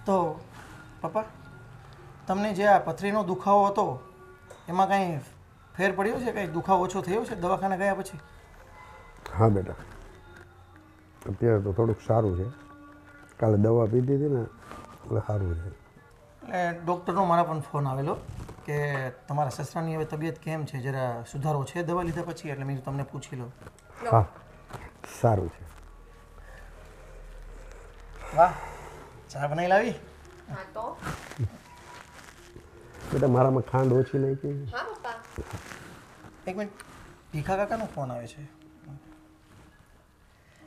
તો પપ્પા તમને જે આ પથરીનો દુખાવો હતો એમાં કાંઈ ફેર પડ્યો છે? કાંઈ દુખાવો ઓછો થયો છે દવાખાને ગયા પછી? હા બેટા, અત્યારે તો થોડુંક સારું છે. કાલે દવા પીધી હતી ને એટલે સારું છે. એટલે ડૉક્ટરનો મારા પણ ફોન આવેલો કે તમારા સસરાની હવે તબિયત કેમ છે, જરા સુધારો છે દવા લીધા પછી, એટલે મેં તમને પૂછી લઉં. હા, સારું છે. વાહ, ચા બનાવી લાવી? હા તો બેટા મારામાં ખાંડ ઓછી નાખી. હા પપ્પા. એક મિનિટ, ભીખા કાકાનો ફોન આવે છે.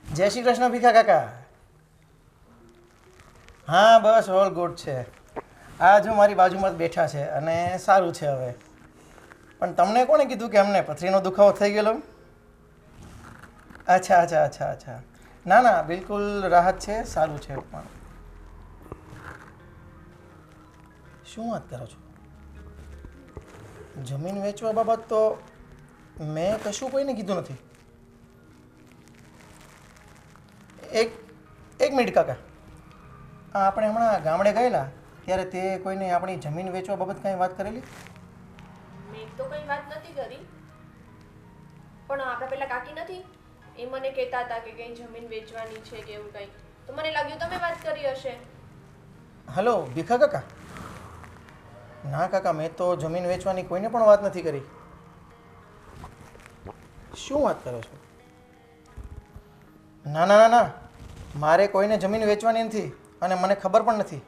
જય શ્રી કૃષ્ણ ભીખા કાકા. હા બસ ઓલ ગુડ છે. આ જો મારી બાજુમાં જ બેઠા છે અને સારું છે હવે. પણ તમને કોણે કીધું કે અમને પથરીનો દુખાવો થઈ ગયેલો? અચ્છા અચ્છા અચ્છા અચ્છા. ના ના, બિલકુલ રાહત છે, સારું છે. પણ શું વાત કરો છો? જમીન વેચવા બાબત તો મેં કશું કોઈને કીધું નથી. એક મિનિટ કાકા, આપણે હમણાં ગામડે ગયેલા ત્યારે તે કોઈને આપણી જમીન વેચવા બાબત કાંઈ વાત કરેલી? મેં તો કઈ વાત નથી કરી, પણ આપણા પેલા કાકી નથી, એ મને કહેતા હતા કે કઈ જમીન વેચવાની છે કે એવું કંઈ, તો મને લાગ્યું તમે વાત કરી હશે. હલો ભીખા કાકા. ના કાકા, મેં તો જમીન વેચવાની કોઈને પણ વાત નથી કરી. શું વાત કરો છો? ના ના ના ના, મારે કોઈને જમીન વેચવાની નથી અને મને ખબર પણ નથી.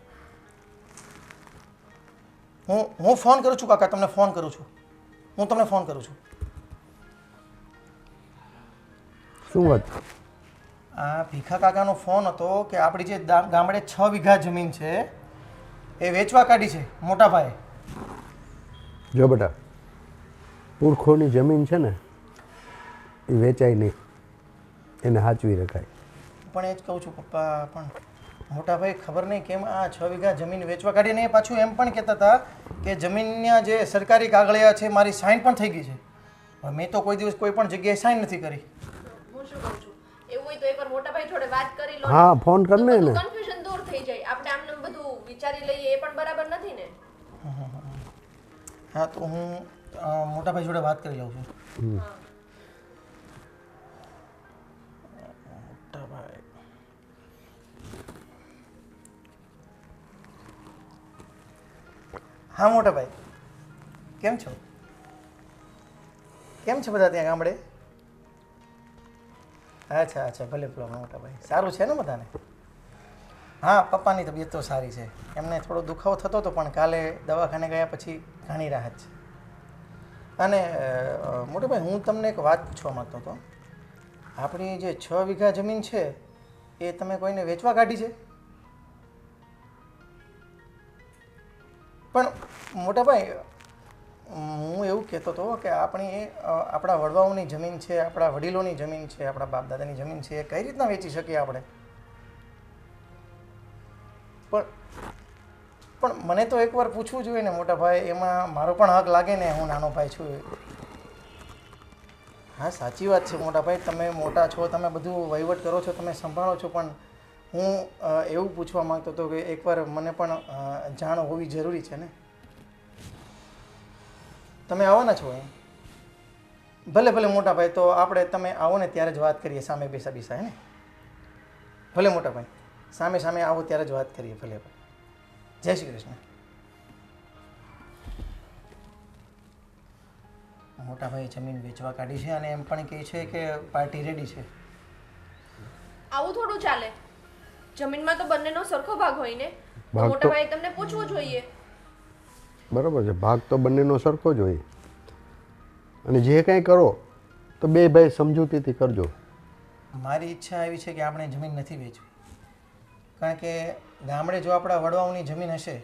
હું ફોન કરું છું કાકા, તમને ફોન કરું છું. હું તમને ફોન કરું છું. શું વાત? આ ભીખા કાકાનો ફોન હતો કે આપણી જે ગામડે 6 વીઘા જમીન છે એ વેચવા કાઢી છે મોટા ભાઈ. જો બેટા, પુરખોની જમીન છે ને એ વેચાય નહીં, એને સાચવી રખાય. પણ એ જ કહું છું પપ્પા, પણ મોટા ભાઈ ખબર નહીં કેમ આ 6 વીઘા જમીન વેચવા કાઢીને એ પાછું એમ પણ કહેતા હતા કે જમીનના જે સરકારી કાગળિયા છે મારી સાઈન પણ થઈ ગઈ છે. પણ મેં તો કોઈ દિવસ કોઈ પણ જગ્યાએ સાઈન નથી કરી. હું શું કહું છું, એવું હોય તો એકવાર મોટા ભાઈ જોડે વાત કરી લો. હા, ફોન કર ને એને. કન્ફ્યુઝન દૂર થઈ જાય. આપણે આમને બધું વિચારી લઈએ એ પણ બરાબર નથી ને. હા, તો હું મોટા ભાઈ જોડે વાત કરી લઉં છું. હા. મોટા ભાઈ, હા મોટા ભાઈ, કેમ છો? કેમ છે બધા ત્યાં ગામડે? અચ્છા અચ્છા, ભલે ભલે મોટા ભાઈ, સારું છે ને બધાને? હા, પપ્પાની તબિયત તો સારી છે. એમને થોડો દુખાવો થતો હતો પણ કાલે દવાખાને ગયા પછી ઘણી રાહત છે. અને મોટા ભાઈ, હું તમને એક વાત પૂછવા માગતો હતો. આપણી જે 6 વીઘા જમીન છે એ તમે કોઈને વેચવા કાઢી છે? પણ મોટા ભાઈ, હું એવું કહેતો હતો કે આપણા વડવાઓની જમીન છે, આપણા વડીલોની જમીન છે, આપણા બાપ દાદાની જમીન છે, એ કઈ રીતના વેચી શકીએ આપણે? પણ મને તો એકવાર પૂછવું જોઈએ ને મોટા ભાઈ, એમાં મારો પણ હક લાગે ને, હું નાનો ભાઈ છું. હા સાચી વાત છે મોટા ભાઈ, તમે મોટા છો, તમે બધું વહીવટ કરો છો, તમે સંભાળો છો, પણ હું એવું પૂછવા માંગતો હતો કે એકવાર મને પણ જાણ હોવી જરૂરી છે ને. તમે આવવાના છો એમ? ભલે ભલે મોટા ભાઈ, તો આપણે તમે આવો ને ત્યારે જ વાત કરીએ, સામે બેસા હે ને? ભલે મોટા ભાઈ, સામે સામે આવો ત્યારે જ વાત કરીએ. ભલે ભાઈ, જય શ્રી કૃષ્ણ. મોટા ભાઈ જમીન વેચવા કાઢી છે અને એમ પણ કહે છે કે પાર્ટી રેડી છે. આવું થોડું ચાલે. જમીનમાં તો બંનેનો સરખો ભાગ હોય ને. તો ભાગ મોટા તો- ભાઈ તમને પૂછવું જોઈએ. બરાબર છે, ભાગ તો બંનેનો સરખો જ હોય. અને જે કાંઈ કરો તો બે ભાઈ સમજૂતીથી કરજો. મારી ઈચ્છા એવી છે કે આપણે જમીન નથી વેચવી. કારણ કે ગામડે જો આપણા વડવાઓની જમીન હશે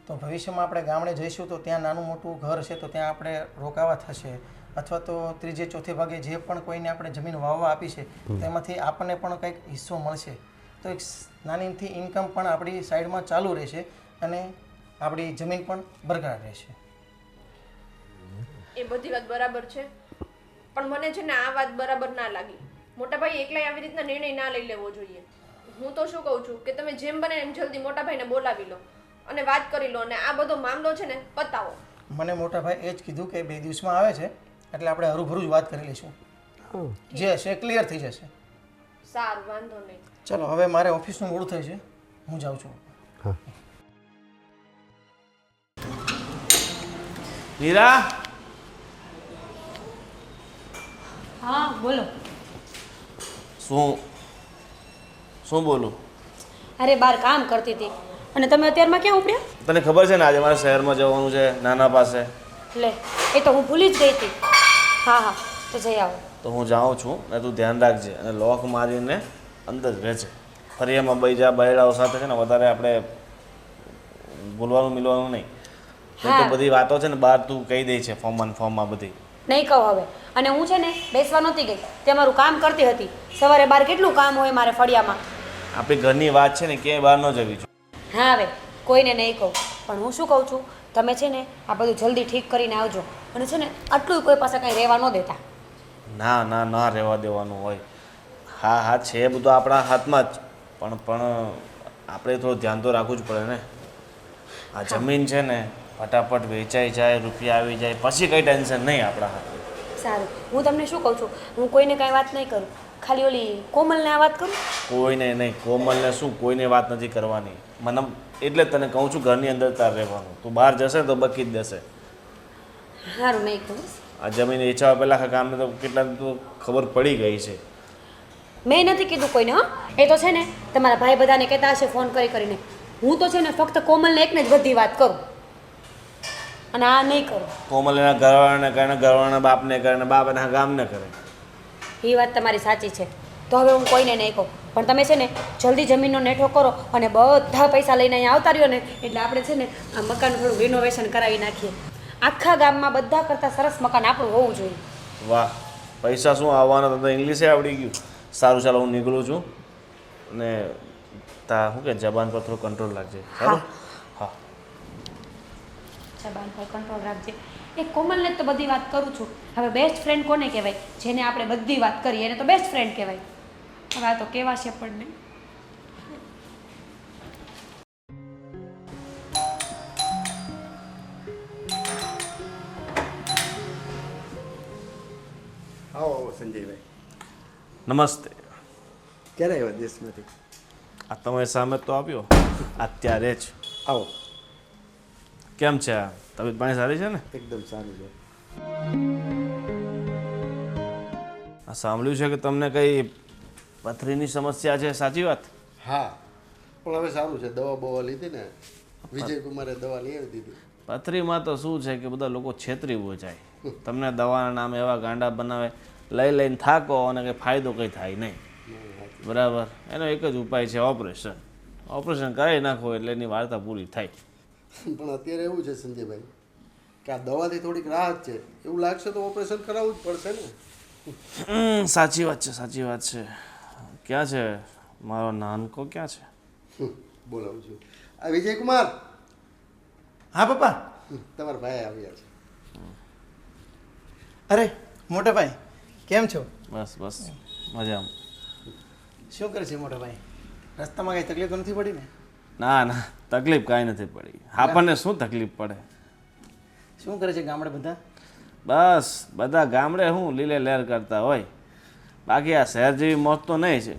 તો ભવિષ્યમાં આપણે ગામડે જઈશું તો ત્યાં નાનું મોટું ઘર હશે તો ત્યાં આપણે રોકાવા થશે, અથવા તો ત્રીજે ચોથે ભાગે જે પણ કોઈને આપણે જમીન વાવવા આપી છે તેમાંથી આપણને પણ કંઈક હિસ્સો મળશે. તો એક નાનીથી ઇન્કમ પણ આપણી સાઈડમાં ચાલુ રહેશે અને આપણી જમીન પણ બરકરાર રહેશે. એ બધી વાત બરાબર છે, પણ મને છે ને આ વાત બરાબર ના લાગી. મોટા ભાઈ એકલાય આવી રીતના નિર્ણય ના લઈ લેવો જોઈએ. હું તો શું કહું છું કે તમે જેમ બને એમ જલ્દી મોટા ભાઈને બોલાવી લો અને વાત કરી લો અને આ બધો મામલો છે ને પતાવો. મને મોટા ભાઈ એ જ કીધું કે 2 દિવસમાં આવે છે એટલે આપણે હરુભરું જ વાત કરી લઈશું. જે હશે ક્લિયર થઈ જશે. સારું, વાંધો નહીં. ચલો હવે મારે ઓફિસનું મોડું થાય છે, હું જાઉં છું. હા મીરા, હા બોલો. શું શું બોલું? અરે બહાર કામ કરતી હતી અને તમે અત્યારમાં ક્યાં ઉપડ્યા? તને ખબર છે ને આજે મારે શહેરમાં જવાનું છે નાના પાસે. લે એ તો હું ભૂલી જ ગઈ હતી. હા હા તો જઈ આવો. તો હું જાઉં છું ને તું ધ્યાન રાખજે અને લોક મારીને અંદર જ રહેજે. ફરી એમાં બીજા બૈરાઓ સાથે છે ને વધારે આપણે બોલવાનું મિલવાનું નહીં. નહીં તો હા. બધી વાતો છે ને બહાર તું કહી દે છે ફોર્મમાં બધી. નહીં કહું હવે. અને હું છે ને બેસવા નહોતી ગઈ, તે મારું કામ કરતી હતી. સવારે બહાર કેટલું કામ હોય મારે ફળિયામાં. આપણી ઘરની વાત છે ને ક્યાંય બહાર ન જવી જોઈએ. હા હવે કોઈને નહીં કહું, પણ હું શું કહું છું, તમે છે ને આ બધું જલ્દી ઠીક કરીને આવજો. અને છે ને આટલું કોઈ પાસે કંઈ રહેવા ન દેતા. ના ના ના રહેવા દેવાનું હોય. હા હા છે બધું આપણા હાથમાં જ પણ આપણે થોડું ધ્યાન તો રાખવું જ પડે ને. આ જમીન છે ને ફટાફટ વેચાઈ જાય, રૂપિયા આવી જાય પછી કંઈ ટેન્શન નહીં આપણા હાથે. સારું, હું તમને શું કહું છું, હું કોઈને કાંઈ વાત નહીં કરું, ખાલી ઓલી કોમલને આ વાત કરું. કોઈને નહીં, કોમલને શું કોઈને વાત નથી કરવાની. મને એટલે જ તને કહું છું ઘરની અંદર તાર રહેવાનું. તું બહાર જશે તો બકી જ દેશે. સારું નહીં કહું. આ જમીન વેચવા પહેલાં કામને તો કેટલા તો ખબર પડી ગઈ છે. મેં નથી કીધું કોઈને. હા એ તો છે ને તમારા ભાઈ બધાને કહેતા હશે ફોન કરીને. હું તો છે ને ફક્ત કોમલને એકને જ બધી વાત કરું અને આ નહીં કરું. કોમલ એના ઘરવાળાને કરે, ઘરવાળાના બાપને કરે ને બાપ એના ગામને કરે. એ વાત તમારી સાચી છે. તો હવે હું કોઈને નહીં કહું, પણ તમે છે ને જલ્દી જમીનનો નેઠો કરો અને બધા પૈસા લઈને અહીંયા આવતા રહ્યો ને એટલે આપણે છે ને આ મકાન થોડું રિનોવેશન કરાવી નાખીએ. આખા ગામમાં બધા કરતાં સરસ મકાન આપણું હોવું જોઈએ. વાહ, પૈસા શું આવવાના, તો ઇંગ્લિશે આવડી ગયું. સારું ચાલો હું નીકળું છું ને તા શું કે જબાન પર થોડું કંટ્રોલ રાખજે. સારું? હા. જબાન પર કંટ્રોલ રાખજે. એ કોમલને જ તો બધી વાત કરું છું. હવે બેસ્ટ ફ્રેન્ડ કોને કહેવાય? જેને આપણે બધી વાત કરીએ એને તો બેસ્ટ ફ્રેન્ડ કહેવાય. હવે આ તો કહેવાશે પણ નહીં. આવો આવો સંજયભાઈ. નમસ્તે. ક્યારે આવ્યા દેશમાંથી? આ તમારી સામે તો આવ્યો અત્યારે જ. આવો. કેમ છે આ તબિયત પાણી સારી છે ને? એકદમ સારું છે. આ સાંભળ્યું છે કે તમને કઈ પથરીની સમસ્યા છે, સાચી વાત? હા પણ હવે સારું છે. દવા બવા લીધી ને, વિજયકુમારે દવા લઈ આવી દીધી. પથરીમાં તો શું છે કે બધા લોકો છેતરી જાય. તમને દવાના નામે એવા ગાંડા બનાવે, લઈને થાકો અને કંઈ ફાયદો કંઈ થાય નહીં. બરાબર. એનો એક જ ઉપાય છે ઓપરેશન. ઓપરેશન કરાવી નાખો એટલે એની વાર્તા પૂરી થાય. પણ અત્યારે એવું છે સંજયભાઈ કે આ દવાથી થોડીક રાહત છે. એવું લાગશે તો ઓપરેશન કરાવવું જ પડશે ને. સાચી વાત છે, સાચી વાત છે. ક્યાં છે મારો નાનકો, ક્યાં છે? બોલાવું છું. આ વિજયકુમાર. હા પપ્પા. તમારા ભાઈ આવ્યા છે. અરે મોટા ભાઈ, કેમ છો? બસ બસ મજામાં. શું કરે છે મોટા ભાઈ? રસ્તામાં કઈ તકલીફ તો નથી પડી ને? ના ના તકલીફ કાંઈ નથી પડી. આપણને શું તકલીફ પડે? શું કરે છે ગામડે બધા? બસ બધા ગામડે શું લીલે લહેર કરતા હોય. બાકી આ શહેર જેવી મોજ તો નહીં છે.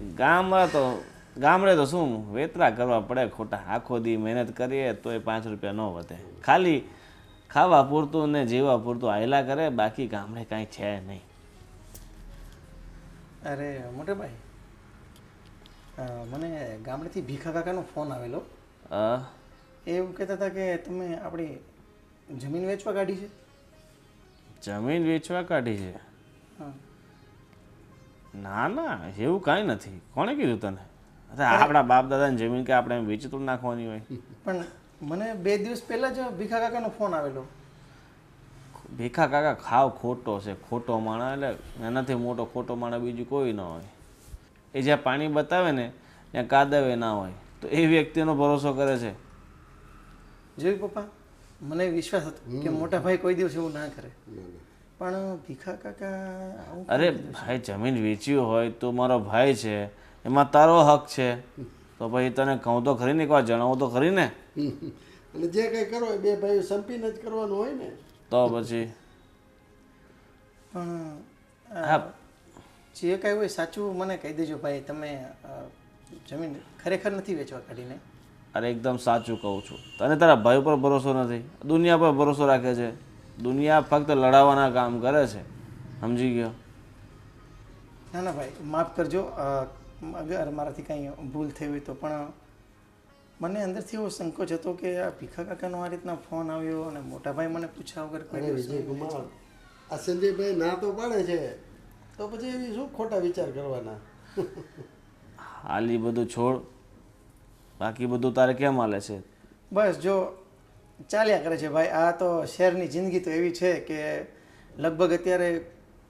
ગામડે તો શું વેતરા કરવા પડે ખોટા. આખો દી મહેનત કરીએ તોય 5 રૂપિયા ન વધે. ખાલી ખાવા પૂરતું ને જીવા પૂરતું આયલા કરે, બાકી ગામડે કાંઈ છે નહીં. અરે મોટા ભાઈ, મને ગામડેથી ભીખા કાકાનો ફોન આવેલો. એ એવું કહેતા હતા કે તમે આપણી જમીન વેચવા કાઢી છે. જમીન વેચવા કાઢી છે? હા. ના ના એવું કાંઈ નથી. કોણે કીધું તને? અરે આપણા બાપ દાદાની જમીન કે આપણે એમ વેચી તો નાખવાની હોય. પણ મને 2 દિવસ પહેલાં જ ભીખા કાકાનો ફોન આવેલો. ભીખા કાકા ખાવ ખોટો છે, ખોટો માણસ. એટલે એનાથી મોટો ખોટો માણસ બીજું કોઈ ન હોય. એ જ્યાં પાણી બતાવે ને ત્યાં કાદવે ના હોય, તો એ વ્યક્તિનો ભરોસો કરે છે. જોયું પપ્પા, મને વિશ્વાસ હતો કે મોટા ભાઈ કોઈ દિવસ એવું ના કરે. પણ ભીખા કાકા આવું અરે ભાઈ, જમીન વેચી હોય તો મારો ભાઈ છે, એમાં તારો હક છે. તો પછી તને કહું તો ખરી ને, એકવાર જણાવું તો ખરી ને. અને જે કંઈ કરો એ બે ભાઈ સંપીને જ કરવાનું હોય ને. તો પછી પણ હા, જે કાંઈ હોય સાચું મને કહી દેજો ભાઈ. તમે જમીન ખરેખર નથી વેચવા કાઢીને? અરે એકદમ સાચું કહું છું. તને તારા ભાઈ ઉપર ભરોસો નથી, દુનિયા પર ભરોસો રાખે છે. દુનિયા ફક્ત લડાવવાના કામ કરે છે, સમજી ગયો? ના ના ભાઈ, માફ કરજો અગર મારાથી કાંઈ ભૂલ થઈ હોય તો. પણ મને અંદરથી એવો સંકોચ હતો કે આ ભીખા કાકાનો આ રીતના ફોન આવ્યો અને મોટા ભાઈ મને પૂછ્યા વગર કોઈ અરે દિવસ વિજય કુમાર, આ સંજયભાઈ ના તો પાડે છે, તો પછી એવી શું ખોટા વિચાર કરવાના? હાલ એ બધું છોડ, બાકી બધું તારે કેમ હાલે છે? બસ જો ચાલ્યા કરે છે ભાઈ. આ તો શહેરની જિંદગી તો એવી છે કે લગભગ અત્યારે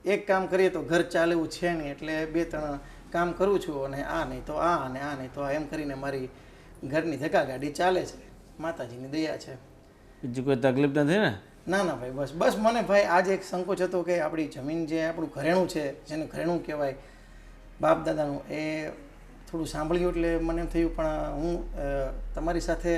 એક કામ કરીએ તો ઘર ચાલે એવું છે નહીં. એટલે 2-3 કામ કરું છું અને આ નહીં તો આ અને આ નહીં તો આ, એમ કરીને મારી ઘરની ધક્કાગાડી ચાલે છે. માતાજીની દયા છે. બીજી કોઈ તકલીફ નથી ને? ના ના ભાઈ, બસ બસ મને ભાઈ આજ એક સંકોચ હતો કે આપણી જમીન જે આપણું ઘરેણું છે, જેને ઘરેણું કહેવાય બાપ દાદાનું, એ થોડું સાંભળ્યું એટલે મને એમ થયું. પણ હું તમારી સાથે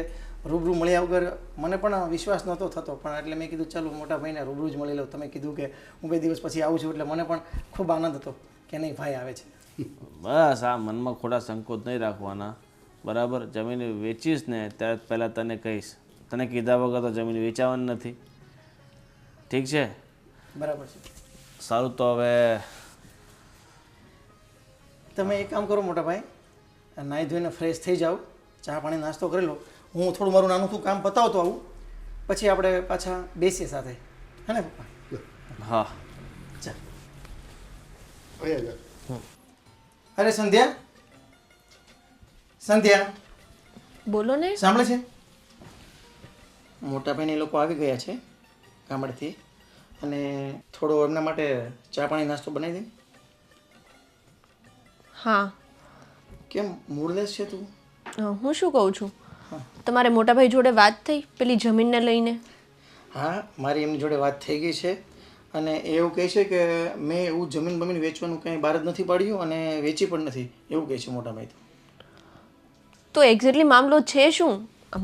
રૂબરૂ મળ્યા વગર મને પણ વિશ્વાસ નહોતો થતો. પણ એટલે મેં કીધું ચાલો મોટા ભાઈને રૂબરૂ જ મળી લઉં. તમે કીધું કે હું 2 દિવસ પછી આવું છું એટલે મને પણ ખૂબ આનંદ હતો કે નહીં ભાઈ આવે છે. બસ આ મનમાં ખોટા સંકોચ નહીં રાખવાના, બરાબર? જમીન વેચીશ ને ત્યારે પહેલાં તને કહીશ. તને કીધા વગર તો જમીન વેચાવાની નથી, ઠીક છે? બરાબર છે. સારું, તો હવે તમે એક કામ કરો મોટા ભાઈ, નાહી ધોઈને ફ્રેશ થઈ જાઓ, ચા પાણી નાસ્તો કરી લો. હું થોડું મારું નાનું શું કામ પતાવતો આવું, પછી આપણે પાછા બેસીએ સાથે, હે ને પપ્પા? હા. ચાલ. અહીંયા જા. અરે સંધ્યા, સંધ્યા બોલો ને. સાંભળે છે? મોટા ભાઈને એ લોકો આવી ગયા છે ગામડેથી, અને થોડો એમના માટે ચા પાણી નાસ્તો બનાવી દે. હા, કેમ મૂળલેસ છે તું? હું શું કહું છું, તમારે મોટાભાઈ જોડે વાત થઈ પેલી જમીનને લઈને? હા, મારી એમની જોડે વાત થઈ ગઈ છે અને એ એવું કહે છે કે મેં એવું જમીન બમીન વેચવાનું કંઈ બહાર જ નથી પાડ્યું અને વેચી પણ નથી, એવું કહે છે મોટાભાઈ. તો એક્ઝેક્ટલી મામલો છે શું?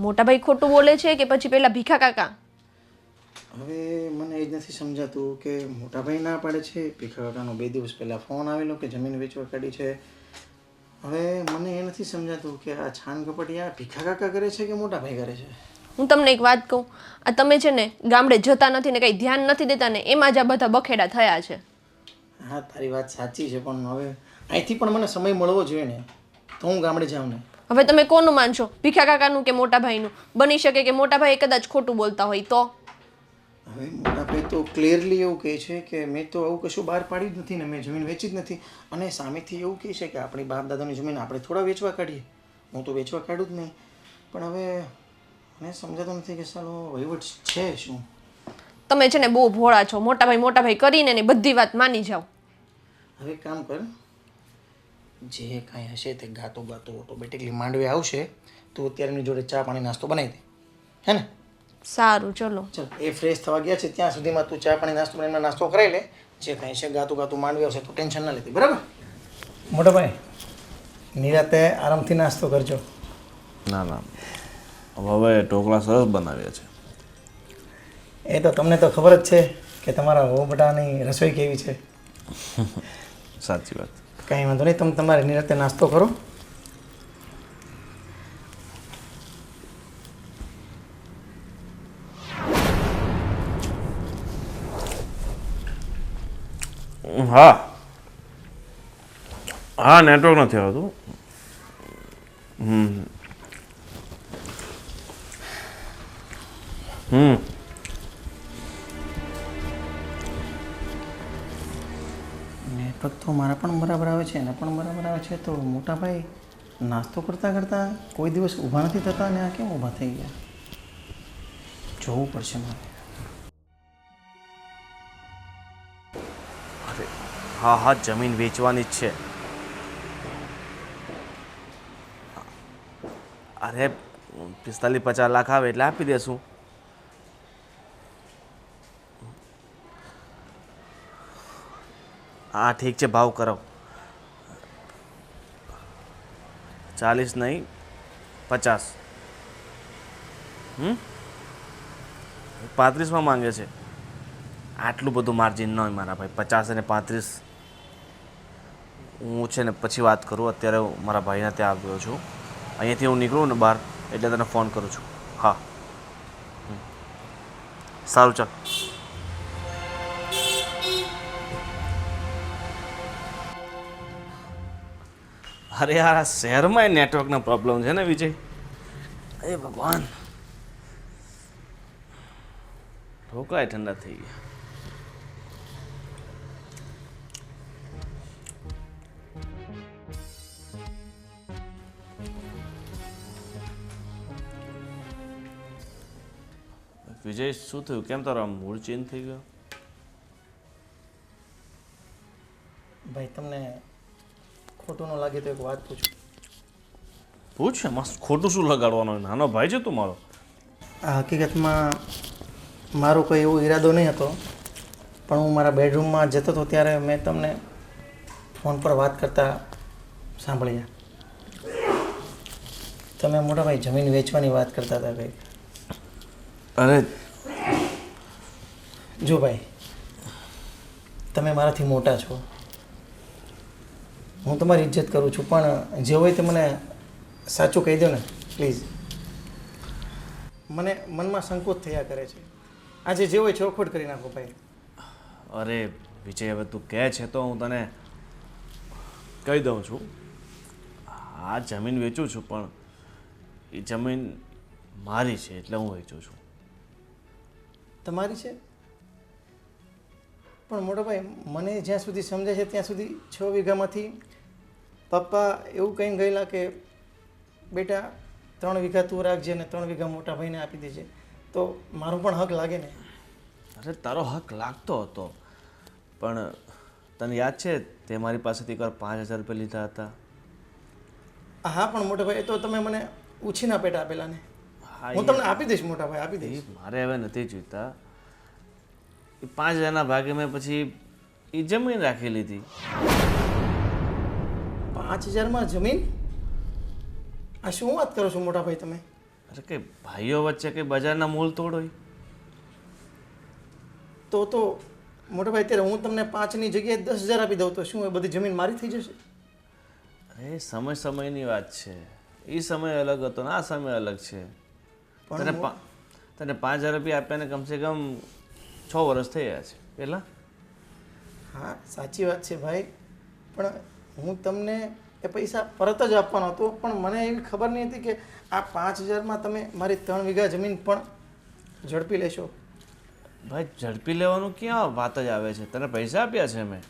મોટાભાઈ ખોટું બોલે છે કે પછી પેલા ભીખા કાકા? હવે મને એ જ નથી સમજાતું કે મોટાભાઈ ના પાડે છે, ભીખા કાકાનો 2 દિવસ પહેલાં ફોન આવેલો કે જમીન વેચવા કાઢી છે. હવે મને એ નથી સમજાતું કે આ છાન કપટિયા ભીખા કાકા કરે છે કે મોટાભાઈ કરે છે. હું તમને એક વાત કહું, આ તમે છે ને ગામડે જતા નથી ને કંઈ ધ્યાન નથી દેતા ને એમાં જ આ બધા બખેડા થયા છે. હા, તારી વાત સાચી છે, પણ હવે અહીંથી પણ મને સમય મળવો જોઈએ ને, તો હું ગામડે જાઉં ને. હવે તમે કોનું માનશો, ભીખા કાકાનું કે મોટાભાઈનું? બની શકે કે મોટાભાઈ કદાચ ખોટું બોલતા હોય તો? હવે મોટાભાઈ તો ક્લિયરલી એવું કહે છે કે મેં તો આવું કશું બહાર પાડ્યું જ નથી ને મેં જમીન વેચી જ નથી. અને સામેથી એવું કહે છે કે આપણી બાપ દાદાની જમીન આપણે થોડા વેચવા કાઢીએ. હું તો વેચવા કાઢું જ નહીં. પણ હવે મને સમજાતું નથી કે સાલો વહીવટ છે શું. તમે છે ને બહુ ભોળા છો. મોટાભાઈ કરીને ને બધી વાત માની જાઓ. હવે એક કામ કર, જે કાંઈ હશે તે ગાતો ગાતો ઓટોમેટિકલી માંડવે આવશે. તું અત્યારે એની જોડે ચા પાણી નાસ્તો બનાવી દે, હે ને? સારું, ચલો. ચાલ, એ ફ્રેશ થવા ગયા છે ત્યાં સુધીમાં તું ચા પાણી નાસ્તો બનાવીને નાસ્તો કરાવી લે. જે કાંઈ છે ગાતું ગાતું માંડવી આવશે તો ટેન્શન ના લેતી, બરાબર? મોટા ભાઈ, નિરાતે આરામથી નાસ્તો કરજો. ના ના, હવે ઢોકળા સરસ બનાવ્યા છે. એ તો તમને તો ખબર જ છે કે તમારા વહુ બટાની રસોઈ કેવી છે. સાચી વાત. કાંઈ વાંધો નહીં, તમે તમારે નિરાતે નાસ્તો કરો. હા હા, નેટવર્ક નથી આવતું. નેટવર્ક તો મારા પણ બરાબર આવે છે, એને પણ બરાબર આવે છે. તો મોટા ભાઈ નાસ્તો કરતાં કરતાં કોઈ દિવસ ઊભા નથી થતા અને આ કેમ ઊભા થઈ ગયા? જોવું પડશે મારે. હા હા, જમીન વેચવાની જ છે. અરે 45-50 લાખ આવે એટલે આપી દેશું. હા ઠીક છે, ભાવ કરો. 40 નહીં 50. 35માં માંગે છે. આટલું બધું માર્જિન ન હોય મારા ભાઈ. 50 અને 35 હું છે ને પછી વાત કરું. અત્યારે હું મારા ભાઈના ત્યાં આવ્યો છું. અહીંયાથી હું નીકળું ને બહાર એટલે તને ફોન કરું છું. હા સારું ચાલ. અરે યાર આ શહેરમાં નેટવર્કનો પ્રોબ્લેમ છે ને વિજય. એ ભગવાન ઢોકળા ઠંડા થઈ ગયા. વિજય શું થયું? કેમ તારો આમ મૂડ ચેન્જ થઈ ગયો? ભાઈ તમને ખોટું ન લાગે તો એક વાત પૂછું. પૂછ. મસ્ત ખોટું શું લગાડવાનો? નાનો ભાઈ છે તું મારો. આ હકીકતમાં મારો કોઈ એવો ઈરાદો નહીં હતો, પણ હું મારા બેડરૂમમાં જતો હતો ત્યારે મેં તમને ફોન પર વાત કરતા સાંભળ્યા. તમે મોટા ભાઈ જમીન વેચવાની વાત કરતા હતા કંઈક. અરે જો ભાઈ, તમે મારાથી મોટા છો, હું તમારી ઇજ્જત કરું છું, પણ જે હોય તે મને સાચું કહી દો ને પ્લીઝ. મને મનમાં સંકોચ થયા કરે છે. આજે જે હોય ચોખવટ કરી નાખો ભાઈ. અરે વિજય, હવે તું કહે છે તો હું તને કહી દઉં છું. આ જમીન વેચું છું, પણ એ જમીન મારી છે એટલે હું વેચું છું. તમારી છે? પણ મોટા ભાઈ, મને જ્યાં સુધી સમજાય છે ત્યાં સુધી 6 વીઘામાંથી પપ્પા એવું કંઈ ગયેલા કે બેટા 3 વીઘા તું રાખજે અને 3 વીઘા મોટા ભાઈને આપી દેજે, તો મારો પણ હક લાગે ને. અરે તારો હક લાગતો હતો, પણ તને યાદ છે તે મારી પાસેથી એકવાર 5,000 રૂપિયા લીધા હતા? હા પણ મોટા ભાઈ, એ તો તમે મને ઉછીના પેટા આપેલા ને. હા, હું તમને આપી દઈશ મોટા ભાઈ, આપી દઈશ. મારે હવે નથી જોઈતા. એ 5,000ના ભાગે મેં પછી એ જમીન રાખી લીધી. 5,000માં જમીન? આ શું વાત કરો છો મોટા ભાઈ તમે? અરે કઈ ભાઈઓ વચ્ચે કઈ બજારના મૂળ તોડ હોય? તો મોટા ભાઈ, અત્યારે હું તમને 5ની જગ્યાએ 10,000 આપી દઉં તો શું એ બધી જમીન મારી થઈ જશે? અરે સમયની વાત છે. એ સમય અલગ હતો ને આ સમય અલગ છે. તને 5,000 રૂપિયા આપ્યાને કમસે કમ 6 વર્ષ થઈ ગયા છે પહેલાં. હા સાચી વાત છે ભાઈ, પણ હું તમને એ પૈસા પરત જ આપવાનો હતો, પણ મને એવી ખબર નહીં હતી કે આ 5,000માં તમે મારી 3 વીઘા જમીન પણ ઝડપી લેશો. ભાઈ ઝડપી લેવાનું ક્યાં વાત જ આવે છે? તને પૈસા આપ્યા છે મેં,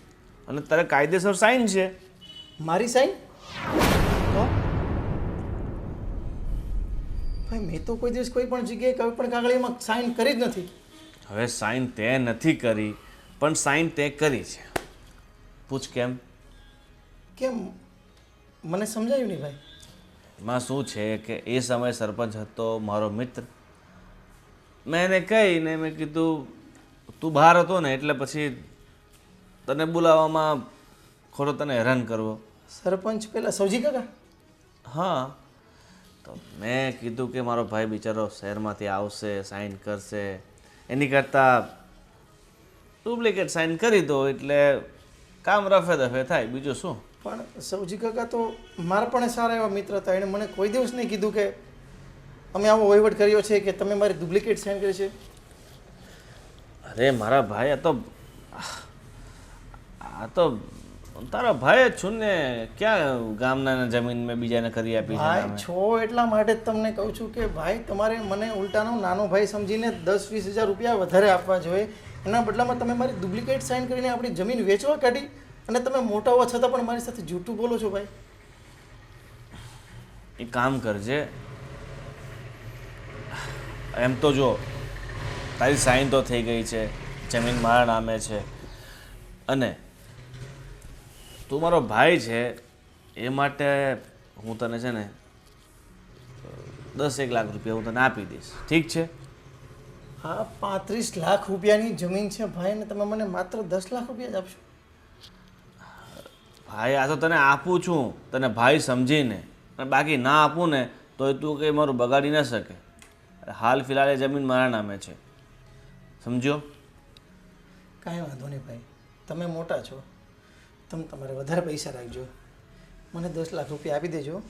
અને તારે કાયદેસર સાઈન છે. મારી સાઈન? તો ભાઈ મેં તો કોઈ દિવસ કોઈ પણ જગ્યાએ કોઈ પણ કાગળિયામાં સાઈન કરી જ નથી. હવે સાઈન તે નથી કરી, પણ સાઈન તે કરી છે. પૂછ કેમ? કેમ? મને સમજાયું નહીં ભાઈ. એમાં શું છે કે એ સમયે સરપંચ હતો મારો મિત્ર. મેં એને કહીને મેં કીધું તું બહાર હતો ને એટલે પછી તને બોલાવવામાં ખોટો તને હેરાન કરવો. સરપંચ પેલા સૌજી કાકા? હા, તો મેં કીધું કે મારો ભાઈ બિચારો શહેરમાંથી આવશે, સાઈન કરશે, એની કરતાં ડુપ્લિકેટ સાઈન કરી દો એટલે કામ રફે દફે થાય, બીજું શું. પણ સૌજી કાકા તો મારા પણ સારા એવા મિત્ર હતા. એણે મને કોઈ દિવસ નહીં કીધું કે અમે આવો વહીવટ કર્યો છે કે તમે મારી ડુપ્લિકેટ સાઈન કરી છે. અરે મારા ભાઈ, આ તો તારા ભાઈ જ છું ને. ક્યાં ગામના જમીન મેં બીજાને કરી આપી છે? ભાઈ છો એટલા માટે જ તમને કહું છું કે ભાઈ તમારે મને ઉલટાનો નાનો ભાઈ સમજીને 10-20 હજાર રૂપિયા વધારે આપવા જોઈએ. એના બદલામાં તમે મારી ડુપ્લિકેટ સાઈન કરીને આપણી જમીન વેચવા કાઢી, અને તમે મોટા હોવા છતાં પણ મારી સાથે જૂઠું બોલો છો ભાઈ. એ કામ કરજે. એમ તો જો તારી સાઈન તો થઈ ગઈ છે, જમીન મારા નામે છે, અને તું મારો ભાઈ છે એ માટે હું તને છે ને 10-1 લાખ રૂપિયા હું તને આપી દઈશ. ઠીક છે? હા 35 લાખ રૂપિયાની જમીન છે ભાઈ, ને તમે મને માત્ર 10 લાખ રૂપિયા જ આપશો? ભાઈ આ તો તને આપું છું તને ભાઈ સમજીને, અને બાકી ના આપું ને તોય તું કંઈ મારું બગાડી ન શકે. હાલ ફિલહાલ એ જમીન મારા નામે છે, સમજ્યો? કાંઈ વાંધો નહીં ભાઈ, તમે મોટા છો, તમે તમારે વધારે પૈસા રાખજો, મને 10 લાખ રૂપિયા આપી દેજો.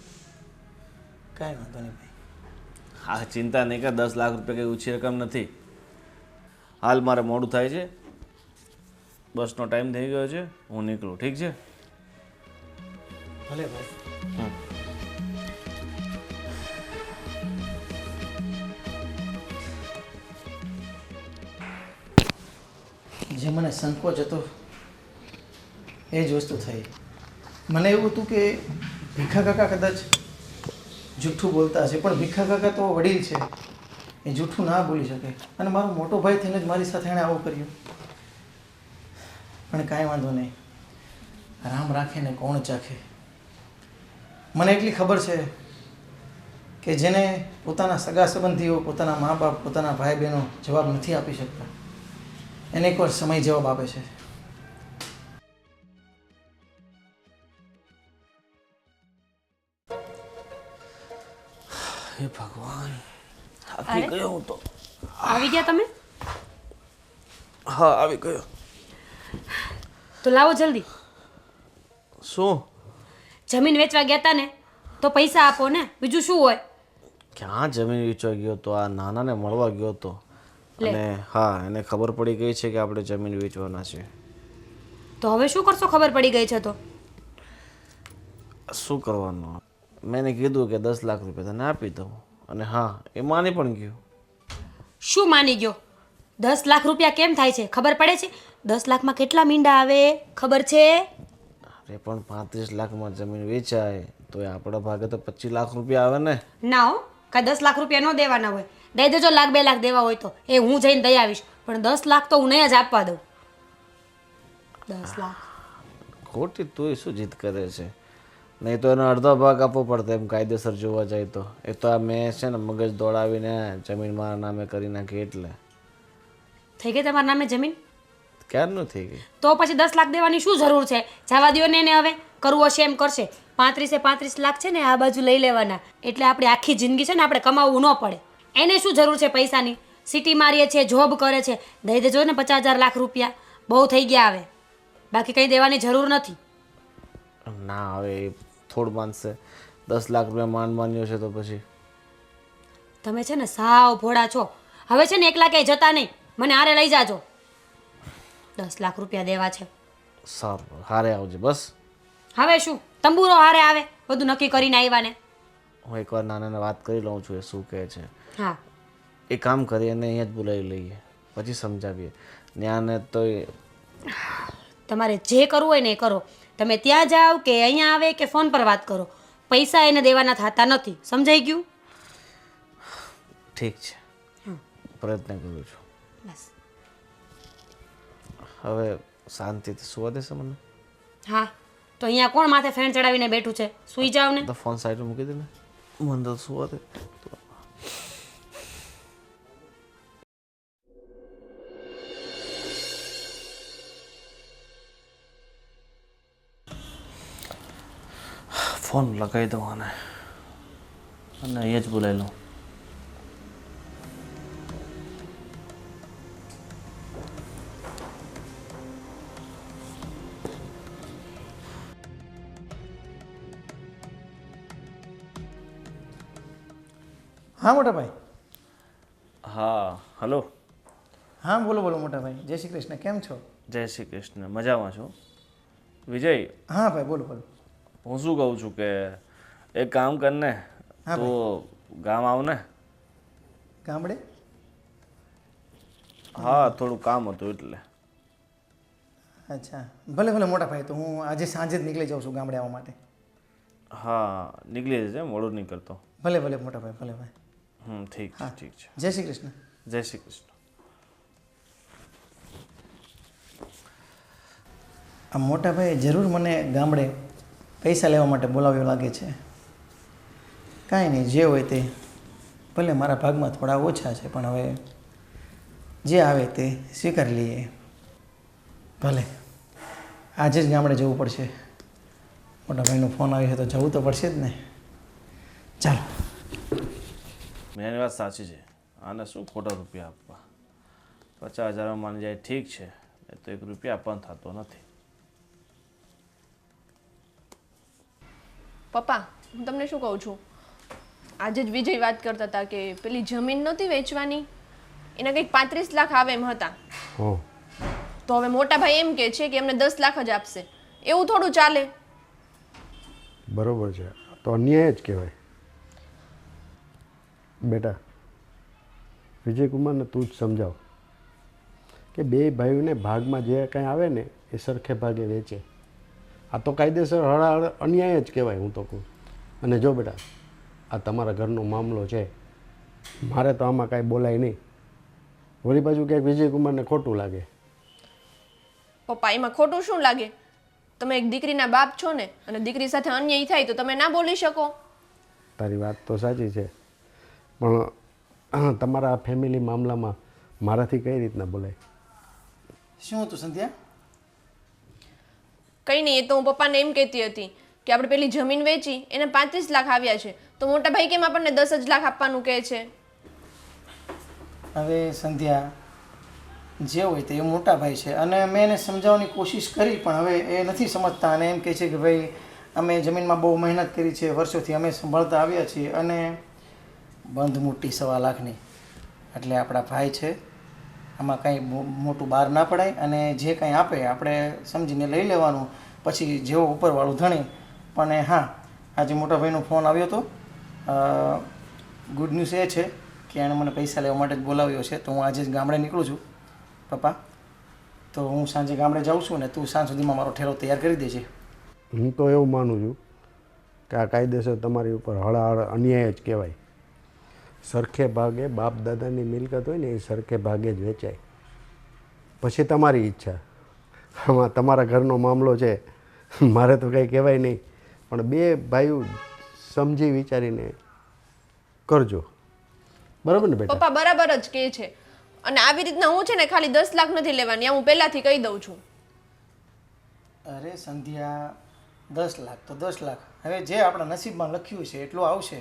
કાંઈ વાંધો નહીં ભાઈ. હા, ચિંતા નહીં કર, 10 લાખ રૂપિયા કંઈ ઓછી રકમ નથી. હાલ મારે મોડું થાય છે, બસનો ટાઈમ થઈ ગયો છે, હું નીકળું, ઠીક છે? ભલે ભાઈ. જે મને સંકોચ હતો એ જ વસ્તુ થઈ. મને એવું હતું કે ભીખા કાકા કદાચ જૂઠું બોલતા હશે, પણ ભીખા કાકા તો વડીલ છે, એ જૂઠું ના બોલી શકે. અને મારો મોટો ભાઈ થઈને જ મારી સાથે એણે આવું કર્યું. પણ કાંઈ વાંધો નહીં, રામ રાખે ને કોણ ચાખે. મને એટલી ખબર છે કે જેને પોતાના સગા સંબંધીઓ, પોતાના મા બાપ, પોતાના ભાઈ બહેનો જવાબ નથી આપી શકતા, એને એકવાર સમય જવાબ આપે છે. હે ભગવાન, થાકી ગયો હું તો. આવી ગયા તમે? હા, આવી ગયો. તો લાવો જલ્દી. શું? જમીન વેચવા ગયા હતા ને, તો પૈસા આપો ને, બીજું શું હોય? ક્યાં જમીન વેચવા ગયો તો? આ નાનાને મળવા ગયો તો. લે. અને હા, એને ખબર પડી ગઈ છે કે આપણે જમીન વેચવાના છે. તો હવે શું કરશો? ખબર પડી ગઈ છે તો શું કરવાનું? મેં એને કીધું કે 10 લાખ રૂપિયા તને આપી દઉં, અને હા, એ માની પણ ગયો. શું માની ગયો? 10 લાખ રૂપિયા કેમ થાય છે ખબર પડે છે? 10 લાખમાં કેટલા મીંડા આવે ખબર છે? અરે પણ 35 લાખમાં જમીન વેચાય તો એ આપણા ભાગે તો 25 લાખ રૂપિયા આવે ને. ના હો, કાંઈ 10 લાખ રૂપિયા ન દેવાના હોય. દઈ દેજો, 1 લાખ 2 લાખ દેવા હોય તો એ હું જઈને દઈ આવીશ, પણ 10 લાખ તો હું નહીં જ આપવા દઉં. 10 લાખ ખોટી તું શું જીદ કરે છે? નહીં તો એનો અડધો ભાગ આપવો પડતો એમ કાયદેસર જોવા જાય તો. એ તો આ મેં છે ને મગજ દોડાવીને જમીન મારા નામે કરી નાખી એટલે. થઈ ગઈ તમારા નામે જમીન? ક્યારનું થઈ ગઈ? તો પછી 10 લાખ દેવાની શું જરૂર છે? જવા દ્યો ને એને, હવે કરવું હશે એમ કરશે. 35 લાખ છે ને આ બાજુ લઈ લેવાના, એટલે આપણી આખી જિંદગી છે ને આપણે કમાવવું ન પડે. એને શું જરૂર છે પૈસાની? સિટી મારીએ છે, જોબ કરે છે, દઈ દેજો ને 50,000 લાખ રૂપિયા, બહુ થઈ ગયા હવે. બાકી કંઈ દેવાની જરૂર નથી. ના, હવે એ થોડું માનશે. 10 લાખ રૂપિયા માન્યો છે તો પછી તમે છે ને સાવ ભોળા છો. હવે છે ને એકલા ક્યાંય જતા નહીં, મને હારે લઈ જાજો. 10 લાખ રૂપિયા દેવા છે. સારું, હારે આવજે બસ. હવે શું તંબુરો હારે આવે? બધું નક્કી કરીને આવ્યા ને. હું એકવાર નાનાને વાત કરી લઉં છું એ શું કહે છે. હા, એ કામ કરીએ અને અહીંયા જ બોલાવી લઈએ, પછી સમજાવીએ. ન્યાને તો તમારે જે કરવું હોય ને એ કરો. તમે ત્યાં જાઓ કે અહીંયા આવે કે ફોન પર વાત કરો, પૈસા એને દેવાના થતા નથી. સમજાઈ ગયું? ઠીક છે, પ્રયત્ન કરું છું. બસ. હવે શાંતિથી સુવા દેશે મને? હા, તો અહીંયા કોણ માથે ફેન ચડાવીને બેઠું છે? સૂઈ જાવ ને. તો ફોન સાઈડ મૂકી દે ને, મને તો સુવા દે. ફોન લગાવી દઉં અને અહીંયા જ બોલાવી લઉં. હા મોટા ભાઈ. હા, હલો. હા બોલો બોલો મોટા ભાઈ. જય શ્રી કૃષ્ણ, કેમ છો? જય શ્રી કૃષ્ણ, મજામાં છું. વિજય, હા ભાઈ બોલો બોલો. હું શું કહું છું કે એક કામ કર ને, હા તો ગામ આવ ને. ગામડે? હા, થોડું કામ હતું એટલે. અચ્છા, ભલે ભલે મોટા ભાઈ, તો હું આજે સાંજે જ નીકળી જાઉં છું ગામડે આવવા માટે. હા, નીકળી જશે, મોડું નહીં કરતો. ભલે ભલે મોટા ભાઈ, ભલે ભાઈ. ઠીક છે, ઠીક છે. જય શ્રી કૃષ્ણ. જય શ્રી કૃષ્ણ. આ મોટા ભાઈ જરૂર મને ગામડે પૈસા લેવા માટે બોલાવ્યો લાગે છે. કાંઈ નહીં, જે હોય તે. ભલે મારા ભાગમાં થોડા ઓછા છે, પણ હવે જે આવે તે સ્વીકારી લઈએ. ભલે આજે જ ગામડે જવું પડશે. મોટા ભાઈનો ફોન આવ્યો છે તો જવું તો પડશે જ ને. ચાલો. મેં વાત સાચી છે. આને શું ખોટા રૂપિયા આપવા? 50,000 માની જાય ઠીક છે, નહીં તો 1 રૂપિયા પણ થતો નથી. પપ્પા હું તમને શું કહું છું, આજે જ વિજય વાત કરતા હતા કે પેલી જમીન નહોતી વેચવાની, એના કંઈક 35 લાખ આવે એમ હતા. હો તો હવે મોટા ભાઈ એમ કહે છે કે એમને 10 લાખ જ આપશે. એવું થોડું ચાલે. બરોબર છે, તો અન્યાય જ કહેવાય. બેટા વિજયકુમારને તું જ સમજાવ કે બે ભાઈઓને ભાગમાં જે કાંઈ આવે ને એ સરખે ભાગે વેચે. આ તો કાયદેસર હળાહળ અન્યાય જ કહેવાય હું તો કહું. અને જો બેટા આ તમારા ઘરનો મામલો છે, મારે તો આમાં કાંઈ બોલાય નહીં. વળી બાજુ ક્યાંક વિજયકુમારને ખોટું લાગે. પપ્પા એમાં ખોટું શું લાગે? તમે એક દીકરીના બાપ છો ને, અને દીકરી સાથે અન્યાય થાય તો તમે ના બોલી શકો? તારી વાત તો સાચી છે, પણ તમારા ફેમિલી મામલામાં મારાથી કઈ રીતના બોલાય? શું હતું સંધ્યા? કંઈ નહીં, એ તો હું પપ્પાને એમ કહેતી હતી કે આપણે પેલી જમીન વેચી એને 35 લાખ આવ્યા છે, તો મોટા ભાઈ કેમ આપણને 10 જ લાખ આપવાનું કહે છે? હવે સંધ્યા જે હોય તે એ મોટા ભાઈ છે, અને મેં એને સમજાવવાની કોશિશ કરી પણ હવે એ નથી સમજતા, અને એમ કહે છે કે ભાઈ અમે જમીનમાં બહુ મહેનત કરી છે, વર્ષોથી અમે સંભાળતા આવ્યા છીએ, અને બંધ મોટી 1.25 લાખની, એટલે આપણા ભાઈ છે, આમાં કાંઈ મોટું બહાર ના પડાય, અને જે કાંઈ આપે આપણે સમજીને લઈ લેવાનું, પછી જેવો ઉપરવાળું ધણી. પણ હા, આજે મોટા ભાઈનો ફોન આવ્યો હતો. ગુડ ન્યૂઝ એ છે કે એણે મને પૈસા લેવા માટે જ બોલાવ્યો છે, તો હું આજે જ ગામડે નીકળું છું પપ્પા. તો હું સાંજે ગામડે જાઉં છું, ને તું સાંજ સુધીમાં મારો ઠેલો તૈયાર કરી દેજે. હું તો એવું માનું છું કે આ કાયદેસર તમારી ઉપર હળાહળ અન્યાય જ કહેવાય. સરખે ભાગે બાપ દાદાની મિલકત હોય ને એ સરખે ભાગે જ વેચાય. પછી તમારી ઈચ્છા. આમાં તમારા ઘરનો મામલો છે, મારે તો કંઈ કહેવાય નહીં, પણ બે ભાઈઓ સમજી વિચારીને કરજો. બરાબર ને બેટા? પપ્પા બરાબર જ કહે છે, અને આવી રીતના હું છે ને ખાલી 10 લાખ નથી લેવાની, આ હું પહેલાથી કહી દઉં છું. અરે સંધ્યા, 10 લાખ તો 10 લાખ. હવે જે આપણા નસીબમાં લખ્યું છે એટલું આવશે,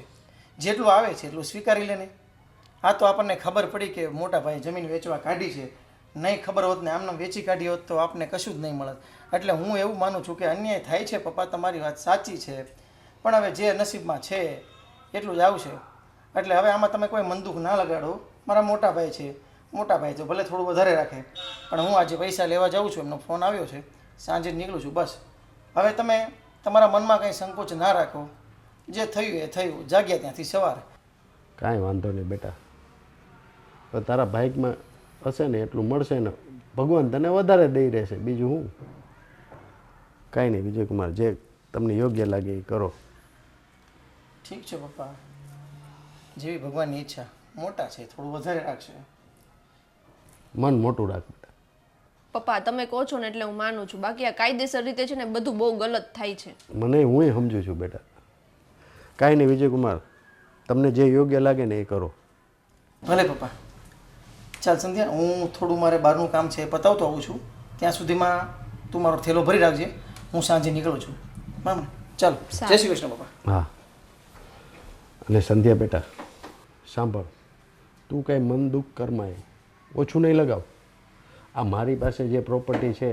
જેટલું આવે છે એટલું સ્વીકારી લેને. આ તો આપણને ખબર પડી કે મોટા ભાઈ જમીન વેચવા કાઢી છે, નહીં ખબર હોત ને આમને વેચી કાઢી હોત તો આપને કશું જ નહીં મળત. એટલે હું એવું માનું છું કે અન્યાય થાય છે પપ્પા, તમારી વાત સાચી છે, પણ હવે જે નસીબમાં છે એટલું જ આવશે. એટલે હવે આમાં તમે કોઈ મનદુખ ના લગાડો. મારા મોટા ભાઈ છે, મોટા ભાઈ તો ભલે થોડું વધારે રાખે, પણ હું આજે પૈસા લેવા જાઉં છું, એમનો ફોન આવ્યો છે, સાંજે નીકળું છું. બસ હવે તમે તમારા મનમાં કંઈ સંકોચ ના રાખો, જે થયું એ થયું, જાગ્યા ત્યાંથી સવારે. કાંઈ વાંધો નહીં બેટા, તો તારા ભાઈકમાં હશે ને એટલું મળશે ને, ભગવાન તને વધારે દઈ રહેશે. બીજું હું કાંઈ નહીં વિજયકુમાર, જે તમને યોગ્ય લાગે એ કરો. ઠીક છે પપ્પા, જેવી ભગવાનની ઈચ્છા. મોટા છે, થોડું વધારે રાખશે. મન મોટું રાખ બેટા. પપ્પા તમે કહો છો ને એટલે હું માનું છું, બાકી આ કાયદેસર રીતે છે ને બધું બહુ ગલત થાય છે. મને હું સમજુ છું બેટા. કાંઈ નહીં વિજયકુમાર, તમને જે યોગ્ય લાગે ને એ કરો. ભલે પપ્પા. ચાલ સંધ્યા, હું થોડું મારે બહારનું કામ છે એ પતાવતો આવું છું. ત્યાં સુધીમાં તું મારો થેલો ભરી રાખજે, હું સાંજે નીકળું છું. બરાબર? ચાલો, જય શ્રી કૃષ્ણ પપ્પા. હા, અને સંધ્યા બેટા સાંભળ, તું કાંઈ મન દુઃખ કરમાય ઓછું નહીં લગાવ. આ મારી પાસે જે પ્રોપર્ટી છે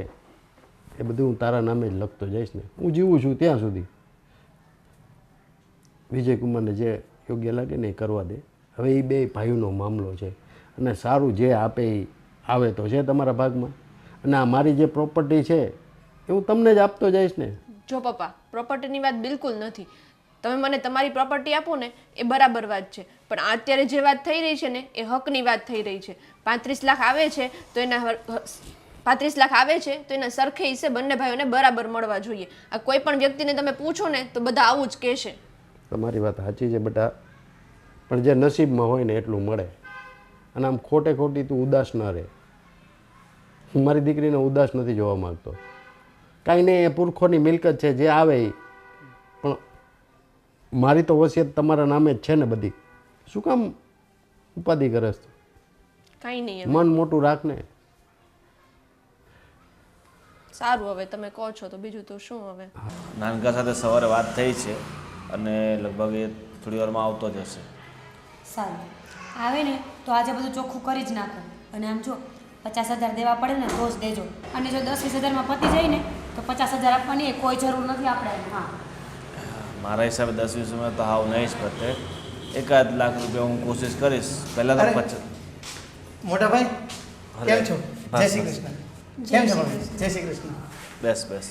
એ બધું હું તારા નામે જ લખતો જઈશ ને, હું જીવું છું ત્યાં સુધી. વિજયકુમારને જે યોગ્ય લાગે ને એ કરવા દે. હવે એ બે ભાઈઓનો મામલો છે, અને સારું જે આપે એ આવે તો છે તમારા ભાગમાં, અને આ મારી જે પ્રોપર્ટી છે એ હું તમને જ આપતો જઈશ ને. જો પપ્પા, પ્રોપર્ટીની વાત બિલકુલ નથી. તમે મને તમારી પ્રોપર્ટી આપો ને એ બરાબર વાત છે, પણ અત્યારે જે વાત થઈ રહી છે ને એ હકની વાત થઈ રહી છે. 35 લાખ આવે છે તો એના 35 લાખ આવે છે તો એના સરખે હિસ્સે બંને ભાઈઓને બરાબર મળવા જોઈએ. આ કોઈ પણ વ્યક્તિને તમે પૂછો ને તો બધા આવું જ કહેશે. તમારી વાત સાચી છે બેટા, પણ જે નસીબમાં હોય ને એટલું મળે. અને આમ ખોટે ખોટી તું ઉદાસ ન રહે. હું મારી દીકરીને ઉદાસ નથી જોવા માગતો. કાંઈ નહીં, એ પુરખોની મિલકત છે, જે આવે એ. પણ મારી તો વસિયત તમારા નામે જ છે ને બધી. શું કામ ઉપાધિ કરસ? કાંઈ નહીં, મન મોટું રાખને. સારું હવે તમે કહો છો તો બીજું તો શું. હવે નાનકા સાથે સવારે વાત થઈ છે, અને લગભગ એ થોડી વારમાં આવતો જ હશે. સારું આવે ને તો આજે બધું ચોખ્ખું કરી જ નાખો. અને આમ જો 50,000 દેવા પડે ને તો જ દેજો. અને જો 10-20 હજારમાં પતી જાય ને તો 50,000 આપવાની એ કોઈ જરૂર નથી આપણે. હા મારા હિસાબે 10-20 તો હાવ નહીં જ પતે. 1 લાખ રૂપિયા હું કોશિશ કરીશ. પહેલાં તો અરે. 50. મોટા ભાઈ કેમ છો? હા, જય શ્રી બસ. કૃષ્ણ. જય કેમ છો શ્રી ભાભી? જય શ્રી કૃષ્ણ. બેસ બેસ.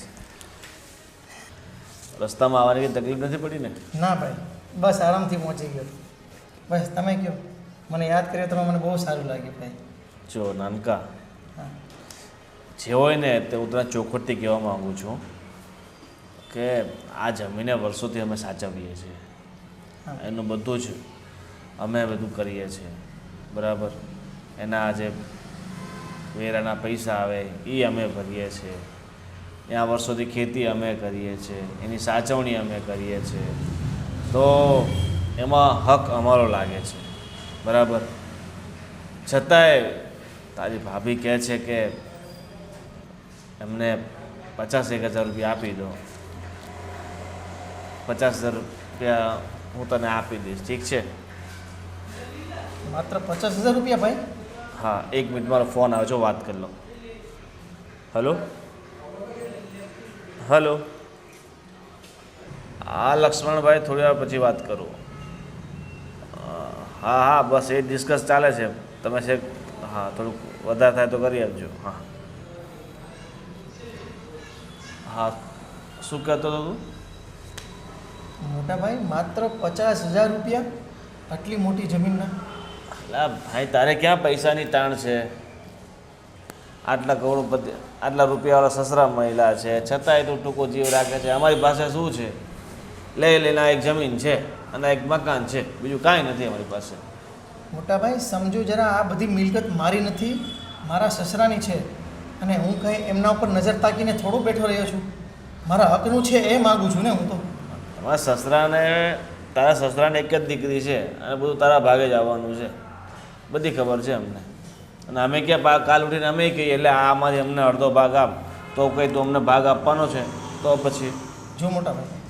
રસ્તામાં આવવાની કંઈ તકલીફ નથી પડી ને? ના ભાઈ, બસ આરામથી પહોંચી ગયો. બસ તમે કહો, મને યાદ કર્યો તો મને બહુ સારું લાગ્યું ભાઈ. જો નાનકા, હા જે હોય ને તે હું તને ચોખવટથી કહેવા માગું છું કે આ જમીને વર્ષોથી અમે સાચવીએ છીએ. હા. એનું બધું જ અમે બધું કરીએ છીએ, બરાબર. એના જે વેરાના પૈસા આવે એ અમે ભરીએ છીએ. ત્યાં વર્ષોથી ખેતી અમે કરીએ છીએ, એની સાચવણી અમે કરીએ છીએ. તો એમાં હક અમારો લાગે છે, બરાબર. છતાંય તારી ભાભી કહે છે કે એમને 50,000 રૂપિયા આપી દો. 50,000 રૂપિયા હું તને આપી દઈશ, ઠીક છે? માત્ર 50,000 રૂપિયા ભાઈ? હા, 1 મિનિટ, મારો ફોન આવે છે, વાત કરી લો. હલો હલો, હા લક્ષ્મણભાઈ, થોડી વાર પછી વાત કરું. હા હા, બસ એ ડિસ્કસ ચાલે છે. તમે છે, હા, થોડુંક વધારે થાય તો કરી આપજો. હા હા, શું કહેતો હતો તું? મોટા ભાઈ માત્ર 50,000 રૂપિયા આટલી મોટી જમીનના? અલા ભાઈ, તારે ક્યાં પૈસાની તાણ છે? આટલા કરોડપતિ, આટલા રૂપિયાવાળા સસરા મહિલા છે, છતાંય તું ટૂંકો જીવ રાખે છે. અમારી પાસે શું છે? લઈને એક જમીન છે અને એક મકાન છે, બીજું કાંઈ નથી અમારી પાસે. મોટા ભાઈ સમજો જરા, આ બધી મિલકત મારી નથી, મારા સસરાની છે. અને હું કંઈ એમના ઉપર નજર તાકીને થોડું બેઠો રહ્યો છું. મારા હકનું છે એ માગું છું ને હું તો. તમારા સસરાને, તારા સસરાને એક જ દીકરી છે અને બધું તારા ભાગે જ આવવાનું છે, બધી ખબર છે અમને. અને અમે ક્યાં કાલ ઉઠીને અમે કહીએ એટલે આમાંથી અમને અડધો ભાગ આપ, તો કંઈ તો અમને ભાગ આપવાનો છે, તો પછી. જો મોટા ભાઈ,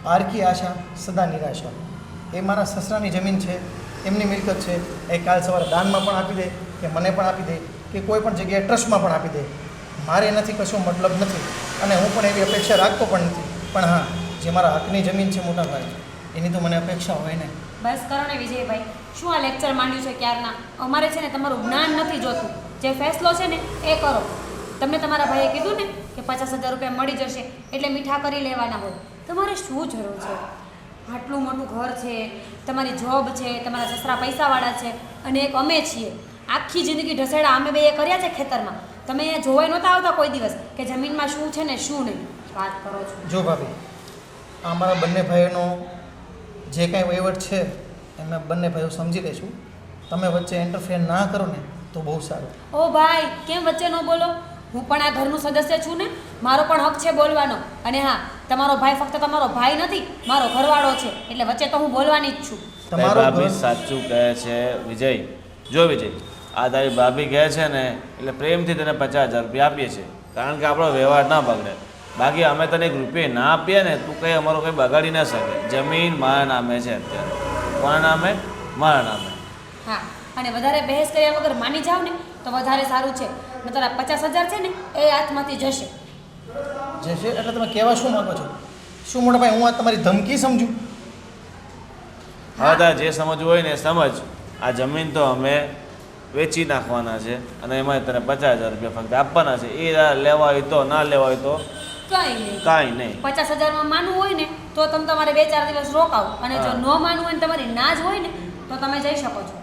પારકી આશા સદા નિરાશા. એ મારા સસરાની જમીન છે, એમની મિલકત છે. એ કાલ સવારે દાનમાં પણ આપી દે, કે મને પણ આપી દે, કે કોઈ પણ જગ્યાએ ટ્રસ્ટમાં પણ આપી દે. મારે એનાથી કશો મતલબ નથી અને હું પણ એવી અપેક્ષા રાખતો પણ નથી. પણ હા, જે મારા હકની જમીન છે મોટા ભાઈ, એની તો મને અપેક્ષા હોય ને. બસ કરો ને વિજયભાઈ, શું આ લેક્ચર માંડ્યું છે ક્યારના? અમારે છે ને તમારું જ્ઞાન નથી જોતું. જે ફેસલો છે ને એ કરો. તમને તમારા ભાઈએ કીધું ને કે 50,000 રૂપિયા મળી જશે એટલે મીઠા કરી લેવાના હોય. તમારે શું જરૂર છે? આટલું મોટું ઘર છે, તમારી જોબ છે, તમારા સસરા પૈસાવાળા છે અને એક અમે છીએ. આખી જિંદગી ઢસેડા અમે બે કર્યા છે ખેતરમાં. તમે અહીંયા જોવાય નહોતા આવતા કોઈ દિવસ કે જમીનમાં શું છે ને શું નહીં. વાત કરો છો. જો ભાભી, આ મારા બંને ભાઈઓનો જે કાંઈ વહીવટ છે એમ બંને ભાઈઓ સમજી લઈશું. તમે વચ્ચે ઇન્ટરફેર ના કરો ને તો બહુ સારું. ઓ ભાઈ, કેમ વચ્ચે ન બોલો? હું પણ આ ઘરનું સદસ્ય છું ને, મારો પણ હક છે બોલવાનો. અને હા, તમારો ભાઈ ફક્ત તમારો ભાઈ નથી, મારો ઘરવાળો છે, એટલે વચ્ચે તો હું બોલવાની જ છું. તમારો ભાભી ઘર- સાચું કહે છે વિજય. જો વિજય, આ તારી ભાભી કહે છે ને એટલે પ્રેમથી તને 50,000 રૂપિયા આપીએ છીએ, કારણ કે આપણો વ્યવહાર ના બગડે. બાકી અમે તને 1 રૂપિયા ના આપીએ ને, તું કંઈ અમારો કંઈ બગાડી ના શકે. જમીન મારા નામે છે અત્યારે. કોના નામે? મારા નામે. હા, અને વધારે બહેસ કર્યા વગર માની જાવ ને તો વધારે સારું છે. નતર આ 50,000 છે ને એ હાથમાંથી જશે. જે છે એટલે તમે કહેવા શું માગો છો? શું મોટા ભાઈ, હું આ તમારી ધમકી સમજું? હા, તારે જે સમજવું હોય ને એ સમજ. આ જમીન તો અમે વેચી નાખવાના છે અને એમાં તને 50,000 રૂપિયા ફક્ત આપવાના છે. એ લેવા હોય તો, ના લેવા હોય તો કંઈ નહીં. કાંઈ નહીં. 50,000માં માનવું હોય ને તો તમે તમારે 2-4 દિવસ રોકાવો. અને જો ન માનવું હોય ને તમારી ના જ હોય ને તો તમે જઈ શકો છો.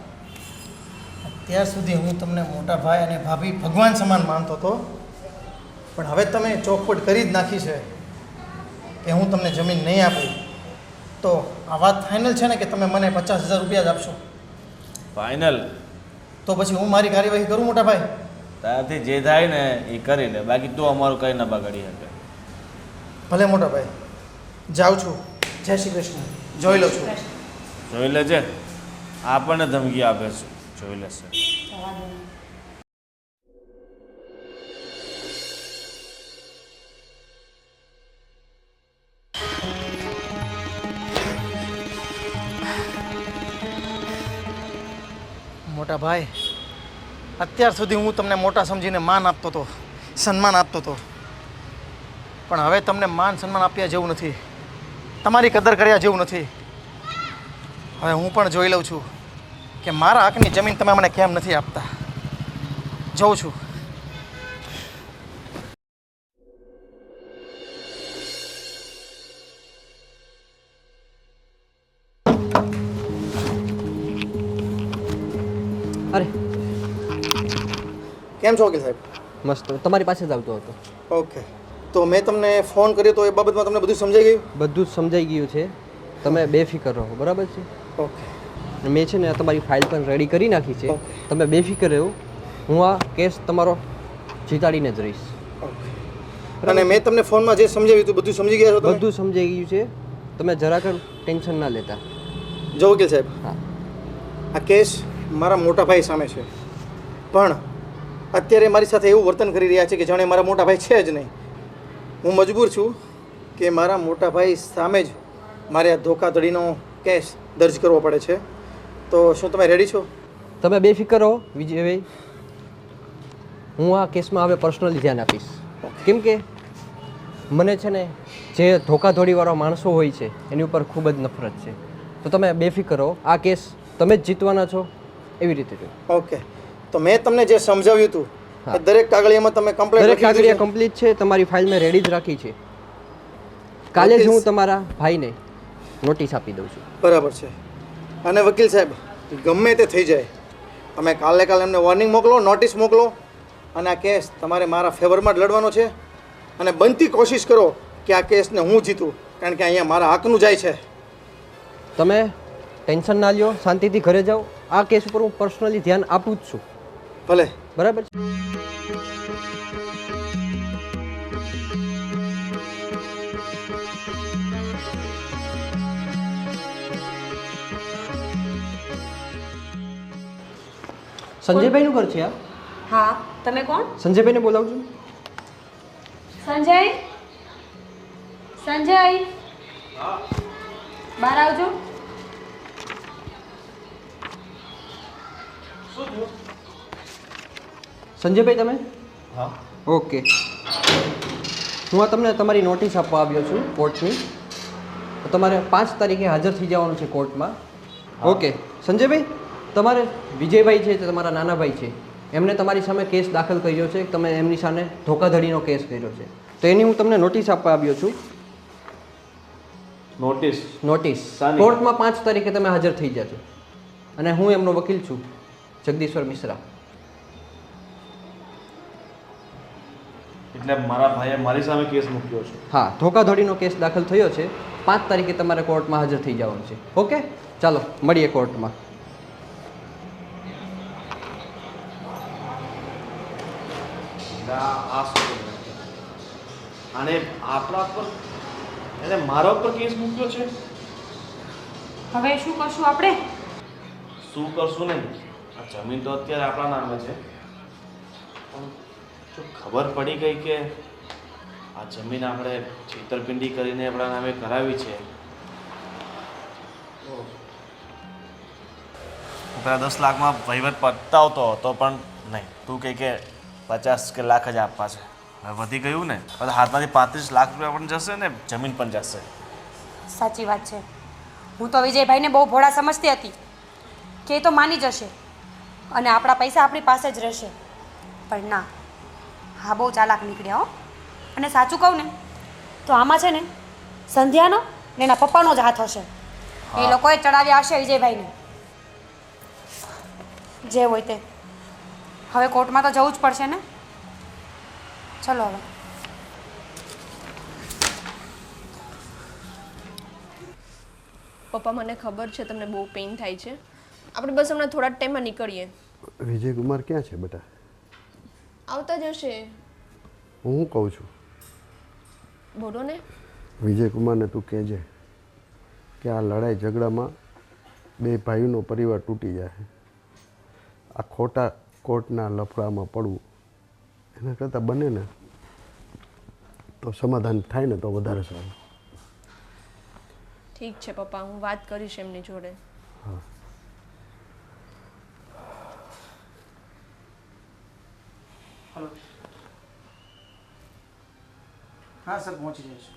ત્યાર સુધી હું તમને મોટા ભાઈ અને ભાભી ભગવાન સમાન માનતો હતો, પણ હવે તમે ચોખવટ કરી જ નાખી છે કે હું તમને જમીન નહીં આપું. તો આ વાત ફાઇનલ છે ને કે તમે મને 50,000 રૂપિયા જ આપશો? ફાઇનલ. તો પછી હું મારી કાર્યવાહી કરું મોટા ભાઈ? તારાથી જે થાય ને એ કરી લે, બાકી તું અમારું કંઈ ના બગાડી શકે. ભલે મોટા ભાઈ, જાઉં છું. જય શ્રી કૃષ્ણ. જોઈ લઉં છું. જોઈ લેજે, આપણને ધમકી આપે છે, જોઈ લેશે. જવા દો. મોટા ભાઈ, અત્યાર સુધી હું તમને મોટા સમજીને માન આપતો હતો, સન્માન આપતો હતો, પણ હવે તમને માન સન્માન આપ્યા જેવું નથી, તમારી કદર કર્યા જેવું નથી. હવે હું પણ જોઈ લઉં છું કે મારા હકની જમીન તમે મને કેમ નથી આપતા. જોઉં છું. અરે કેમ છો વકીલ સાહેબ? મસ્ત, તમારી પાસે જ આવતો હતો. ઓકે, તો મેં તમને ફોન કર્યો તો એ બાબતમાં તમને બધું સમજાઈ ગયું? બધું જ સમજાઈ ગયું છે. તમે બેફિકર રહો, બરાબર છે? ઓકે. અને મેં છે ને તમારી ફાઇલ પણ રેડી કરી નાખી છે. તમે બેફિકર રહો, હું આ કેસ તમારો જીતાડીને જ રહીશ. ઓકે. અને મેં તમને ફોનમાં જે સમજાવ્યું હતું બધું સમજી ગયા છો તમે? બધું સમજાઈ ગયું છે. તમે જરાક ટેન્શન ના લેતા. જો વકીલ સાહેબ, હા, આ કેસ મારા મોટા ભાઈ સામે છે, પણ અત્યારે મારી સાથે એવું વર્તન કરી રહ્યા છે કે જાણે મારા મોટા ભાઈ છે જ નહીં. હું મજબૂર છું કે મારા મોટા ભાઈ સામે જ મારે આ ધોખાધડીનો કેસ દર્જ કરવો પડે છે. તો શું તમે રેડી છો? તમે બેફિકર રહો વિજયભાઈ. હું આ કેસમાં હવે પર્સનલી ધ્યાન આપીશ. કેમ કે મને છે ને જે ધોકાધડીવાળા માણસો હોય છે એની ઉપર ખૂબ જ નફરત છે. તો તમે બેફિકર રહો, આ કેસ તમે જ જીતવાના છો, એવી રીતે જો. ઓકે. તો મેં તમને જે સમજાવ્યું હતું એ દરેક કાગળિયામાં તમે કમ્પ્લેટ દરેક કાગળિયા કમ્પ્લીટ છે. તમારી ફાઇલ મેં રેડી જ રાખી છે. કાલે જ હું તમારા ભાઈને નોટિસ આપી દઉં છું. બરાબર છે. અને વકીલ સાહેબ, ગમે તે થઈ જાય, તમે કાલે એમને વોર્નિંગ મોકલો, નોટિસ મોકલો, અને આ કેસ તમારે મારા ફેવરમાં જ લડવાનો છે. અને બનતી કોશિશ કરો કે આ કેસને હું જીતું, કારણ કે અહીંયા મારા હકનું જાય છે. તમે ટેન્શન ના લ્યો, શાંતિથી ઘરે જાઓ. આ કેસ ઉપર હું પર્સનલી ધ્યાન આપું જ છું. ભલે. બરાબર છે? સંજયભાઈનું ઘર છે આ? હા, તમે કોણ? સંજયભાઈને બોલાવજો. સંજય, સંજય, બહાર આવજો. સંજયભાઈ તમે? હા. ઓકે. હું આ તમને તમારી નોટિસ આપવા આવ્યો છું કોર્ટની. તો તમારે 5 તારીખે હાજર થઈ જવાનું છે કોર્ટમાં. ઓકે. સંજયભાઈ, તમારે વિજયભાઈ છે તે તમારા નાના ભાઈ છે, એમને તમારી સામે કેસ દાખલ કર્યો છે. તમે એમની સામે ધોકાધડીનો કેસ કર્યો છે. તો એની હું તમને નોટિસ આપવા આવ્યો છું. નોટિસ કોર્ટમાં 5 તારીખે તમે હાજર થઈ જજો. અને હું એમનો વકીલ છું, જગદીશ્વર મિશ્રા. એટલે મારા ભાઈએ મારી સામે કેસ મૂક્યો છે. હા, ધોકાધડીનો કેસ દાખલ થયો છે. 5 તારીખે તમારે કોર્ટમાં હાજર થઈ જવાનું છે. ઓકે, ચાલો મળીએ કોર્ટમાં. અને આપણા પર એને મારા ઉપર કેસ મૂક્યો છે. હવે શું કરશું આપણે? શું કરશું ને, આ જમીન તો અત્યારે આપણા નામે છે, પણ જો ખબર પડી ગઈ કે આ જમીન આપણે છેતરપિંડી કરીને આપણા નામે કરાવી છે, તો હું પેલા 10 લાખમાં વહીવટ પતાવતો હતો, પણ નહીં, તું કહે કે 50 કે લાખ જ આપવા છે. હવે વધી ગયું ને, બધા હાથમાંથી 35 લાખ રૂપિયા પણ જશે ને જમીન પણ જશે. સાચી વાત છે. હું તો વિજયભાઈને બહુ ભોળા સમજતી હતી કે એ તો માની જશે અને આપણા પૈસા આપણી પાસે જ રહેશે, પણ ના, હા બહુ ચાલાક નીકળ્યા હો. અને સાચું કહું ને તો આમાં છે ને સંધ્યાનો ને એના પપ્પાનો જ હાથ હશે. એ લોકોએ ચડાવ્યા હશે વિજયભાઈને. જે હોય તે. હવે કોર્ટમાં તો જવું જ પડશે ને. ચલો હવે. પપ્પા, મને ખબર છે તમને બહુ પેઇન થાય છે. આપણે બસ હમણાં થોડા ટાઈમમાં નીકળીએ. વિજયકુમાર ક્યાં છે બેટા? આવતા જ હશે. હું કહું છું, બોલો ને. વિજયકુમારને તું કહેજે કે આ લડાઈ ઝઘડામાં 2 ભાઈઓનો પરિવાર તૂટી જાય. આ ખોટા કોર્ટના લફડામાં પડવું એના કરતાં બને ને તો સમાધાન થાય ને તો વધારે સારું. ઠીક છે પપ્પા, હું વાત કરીશ એમની જોડે. હા. હલો. હા સર, પહોંચી જઈશ.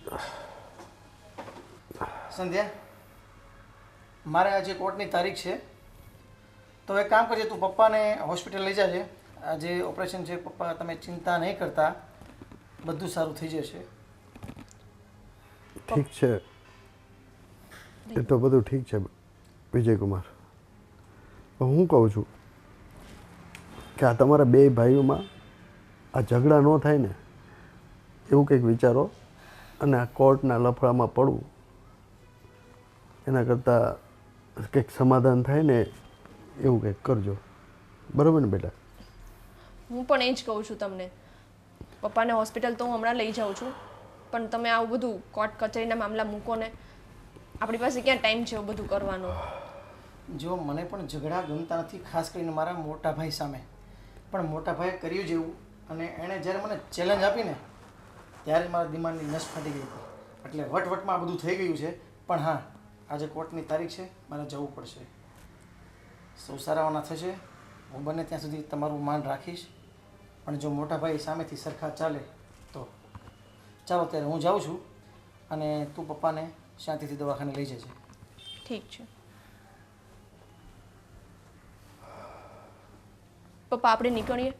સંધ્યા, મારે આજે કોર્ટની તારીખ છે, તો એક કામ કરજે, તું પપ્પાને હોસ્પિટલ લઈ જાજે. આજે ઓપરેશન છે પપ્પા, તમે ચિંતા નહીં કરતા, બધું સારું થઈ જશે. ઠીક છે, એ તો બધું ઠીક છે વિજયકુમાર. પણ હું કહું છું કે આ તમારા બે ભાઈઓમાં આ ઝઘડા ન થાય ને એવું કંઈક વિચારો, અને આ કોર્ટના લફડામાં પડવું એના કરતાં કંઈક સમાધાન થાય ને એવું કંઈક કરજો. બરાબર ને બેટા? હું પણ એ જ કહું છું તમને. પપ્પાને હોસ્પિટલ તો હું હમણાં લઈ જાઉં છું, પણ તમે આવું બધું કોર્ટ કચેરીના મામલા મૂકો ને. આપણી પાસે ક્યાં ટાઈમ છે એવું બધું કરવાનો? જો મને પણ ઝઘડા ગમતા નથી, ખાસ કરીને મારા મોટા ભાઈ સામે. પણ મોટા ભાઈએ કર્યું જેવું, અને એણે જ્યારે મને ચેલેન્જ આપીને ત્યારે મારા દિમાગની નસ ફાટી ગઈ હતી. એટલે વટવટમાં આ બધું થઈ ગયું છે. પણ હા, આજે કોર્ટની તારીખ છે, મારે જવું પડશે. સૌ સારાવાના થશે, હું બને ત્યાં સુધી તમારું માન રાખીશ. પણ જો મોટા ભાઈ સામેથી સરખા ચાલે તો ચાલો, ત્યારે હું જાઉં છું, અને તું પપ્પાને શાંતિથી દવાખાને લઈ જજે. ઠીક છે પપ્પા, આપણે નીકળીએ.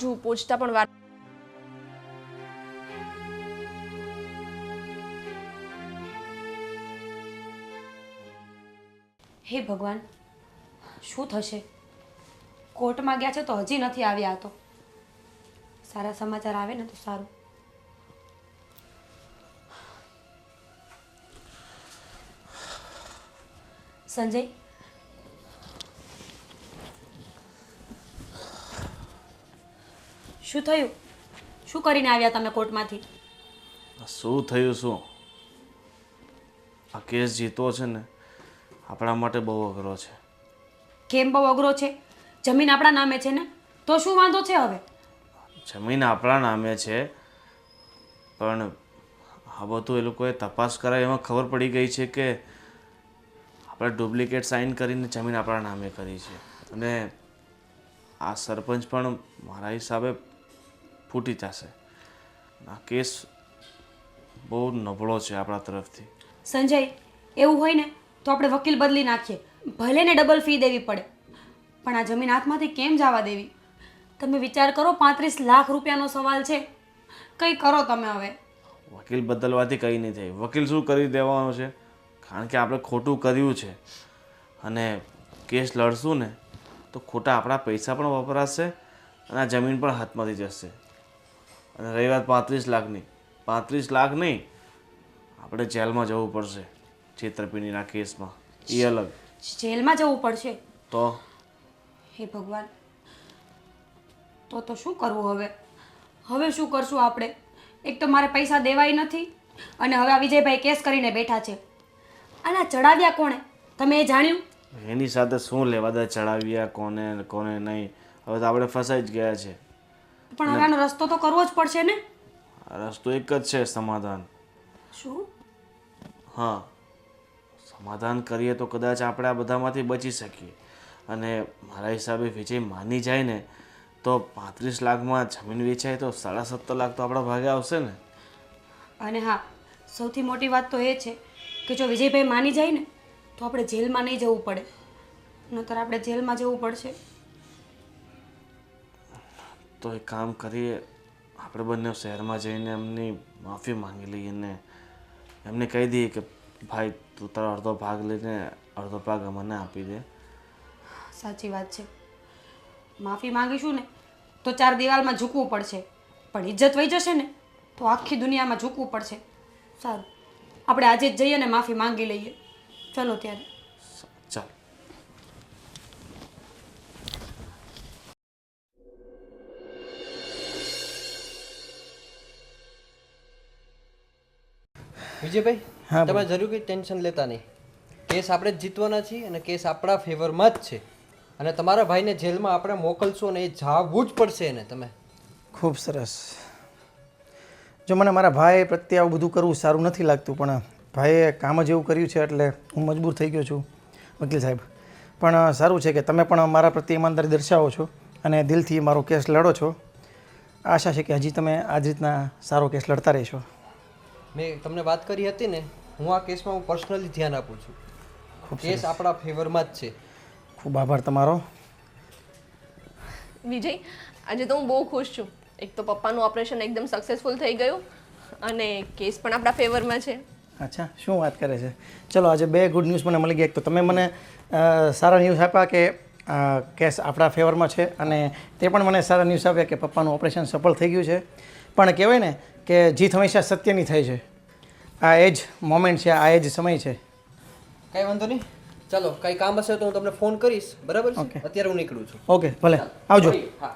હજુ પહોંચતા પણ વાર. હે ભગવાન, શું થશે? કોર્ટમાં ગયા છે તો હજી નથી આવ્યા. તો સારા સમાચાર આવે ને તો સારું. સંજય, શું થયું? શું કરીને આવ્યા તમે કોર્ટમાંથી? શું થયું શું? આ કેસ જીતવો છે ને આપણા માટે બહુ અઘરો છે. કેમ બહુ અઘરો છે? જમીન આપણા નામે છે ને, તો શું વાંધો છે હવે? જમીન આપણા નામે છે, પણ આ બધું એ લોકોએ તપાસ કરાવી, એમાં ખબર પડી ગઈ છે કે આપણે ડુપ્લિકેટ સાઇન કરીને જમીન આપણા નામે કરી છે. અને આ સરપંચ પણ મારા હિસાબે ફૂટી જશે. આ કેસ બહુ નબળો છે આપણા તરફથી. સંજય, એવું હોય ને તો આપણે વકીલ બદલી નાખીએ, ભલે ને ડબલ ફી દેવી પડે, પણ આ જમીન હાથમાંથી કેમ જવા દેવી? તમે વિચાર કરો, 35 લાખ રૂપિયાનો સવાલ છે. કંઈ કરો તમે હવે. વકીલ બદલવાથી કંઈ નહીં થાય. વકીલ શું કરી દેવાનો છે? કારણ કે આપણે ખોટું કર્યું છે, અને કેસ લડશું ને તો ખોટા આપણા પૈસા પણ વપરાશે, અને આ જમીન પણ હાથમાંથી જશે. અને રહી વાત 35 લાખની, 35 લાખ નહીં, આપણે જેલમાં જવું પડશે છેતરપિંડીના કેસમાં. એ અલગ. જેલમાં જવું પડશે? તો હે ભગવાન, તો શું કરવું હવે? હવે શું કરશું આપણે? એક તો મારે પૈસા દેવાય નથી, અને હવે આ વિજયભાઈ કેસ કરીને બેઠા છે. અને આ ચડાવ્યા કોણે? તમે એ જાણ્યું? એની સાથે શું લેવા દે ચડાવ્યા કોને કોને નહીં? હવે તો આપણે ફસાઈ જ ગયા છે. પણ હવે આનો રસ્તો તો કરવો જ પડશે ને. આ રસ્તો એક જ છે, સમાધાન. શું? હા, સમાધાન કરીએ તો કદાચ આપણે આ બધામાંથી બચી શકીએ. અને મારા હિસાબે વિજય માની જાય ને તો 35 લાખમાં જમીન વેચાય તો 17.5 લાખ તો આપણા ભાગે આવશે ને. અને હા, સૌથી મોટી વાત તો એ છે કે જો વિજયભાઈ માની જાય ને તો આપણે જેલમાં નહીં જવું પડે, નહીતર આપણે જેલમાં જવું પડશે. તો એક કામ કરીએ, આપણે બંને શહેરમાં જઈને એમની માફી માંગી લઈએ ને એમને કહી દઈએ કે ભાઈ તું તારો અડધો ભાગ લઈને અડધો ભાગ અમને આપી દે. સાચી વાત છે. માફી માંગીશું ને તો 4 દિવાલમાં ઝૂકવું પડશે, પણ ઇજ્જત વહી જશે ને તો આખી દુનિયામાં ઝૂકવું પડશે. સારું, આપણે આજે જ જઈએ ને માફી માંગી લઈએ. ચલો ત્યારે. ચાલ. વિજયભાઈ, હા, તમે જરૂર કંઈ ટેન્શન લેતા નહીં. કેસ આપણે જ જીતવાના છીએ, અને કેસ આપણા ફેવરમાં જ છે. અને તમારા ભાઈને જેલમાં આપણે મોકલશો ને એ જવું જ પડશે એને. તમે ખૂબ સરસ. જો મને મારા ભાઈ પ્રત્યે આવું બધું કરવું સારું નથી લાગતું, પણ ભાઈએ કામ જ એવું કર્યું છે એટલે હું મજબૂર થઈ ગયો છું વકીલ સાહેબ. પણ સારું છે કે તમે પણ મારા પ્રત્યે ઈમાનદારી દર્શાવો છો અને દિલથી મારો કેસ લડો છો. આશા છે કે હજી તમે આ જ રીતના સારો કેસ લડતા રહેશો. મેં તમને વાત કરી હતી ને, હું આ કેસમાં હું પર્સનલી ધ્યાન આપું છું. કેસ આપણા ફેવરમાં જ છે. ખૂબ આભાર તમારો. વિજય, આજે તો હું બહુ ખુશ છું. એક તો પપ્પાનું ઓપરેશન એકદમ સક્સેસફુલ થઈ ગયું અને કેસ પણ આપણા ફેવરમાં છે. અચ્છા, શું વાત કરે છે? ચલો, આજે 2 ગુડ ન્યૂઝ મને મળી ગયા. એક તો તમે મને સારા ન્યૂઝ આપ્યા કે કેસ આપણા ફેવરમાં છે, અને તે પણ મને સારા ન્યૂઝ આપ્યા કે પપ્પાનું ઓપરેશન સફળ થઈ ગયું છે. પણ કહેવાય ને કે જીત હંમેશા સત્યની થાય છે. આ એ જ મોમેન્ટ છે, આ એ જ સમય છે. કાંઈ વાંધો નહીં, ચાલો કાંઈ કામ હશે તો હું તમને ફોન કરીશ, બરાબર છે? Okay. અત્યારે હું નીકળું છું. ઓકે, ભલે, આવજો. હા.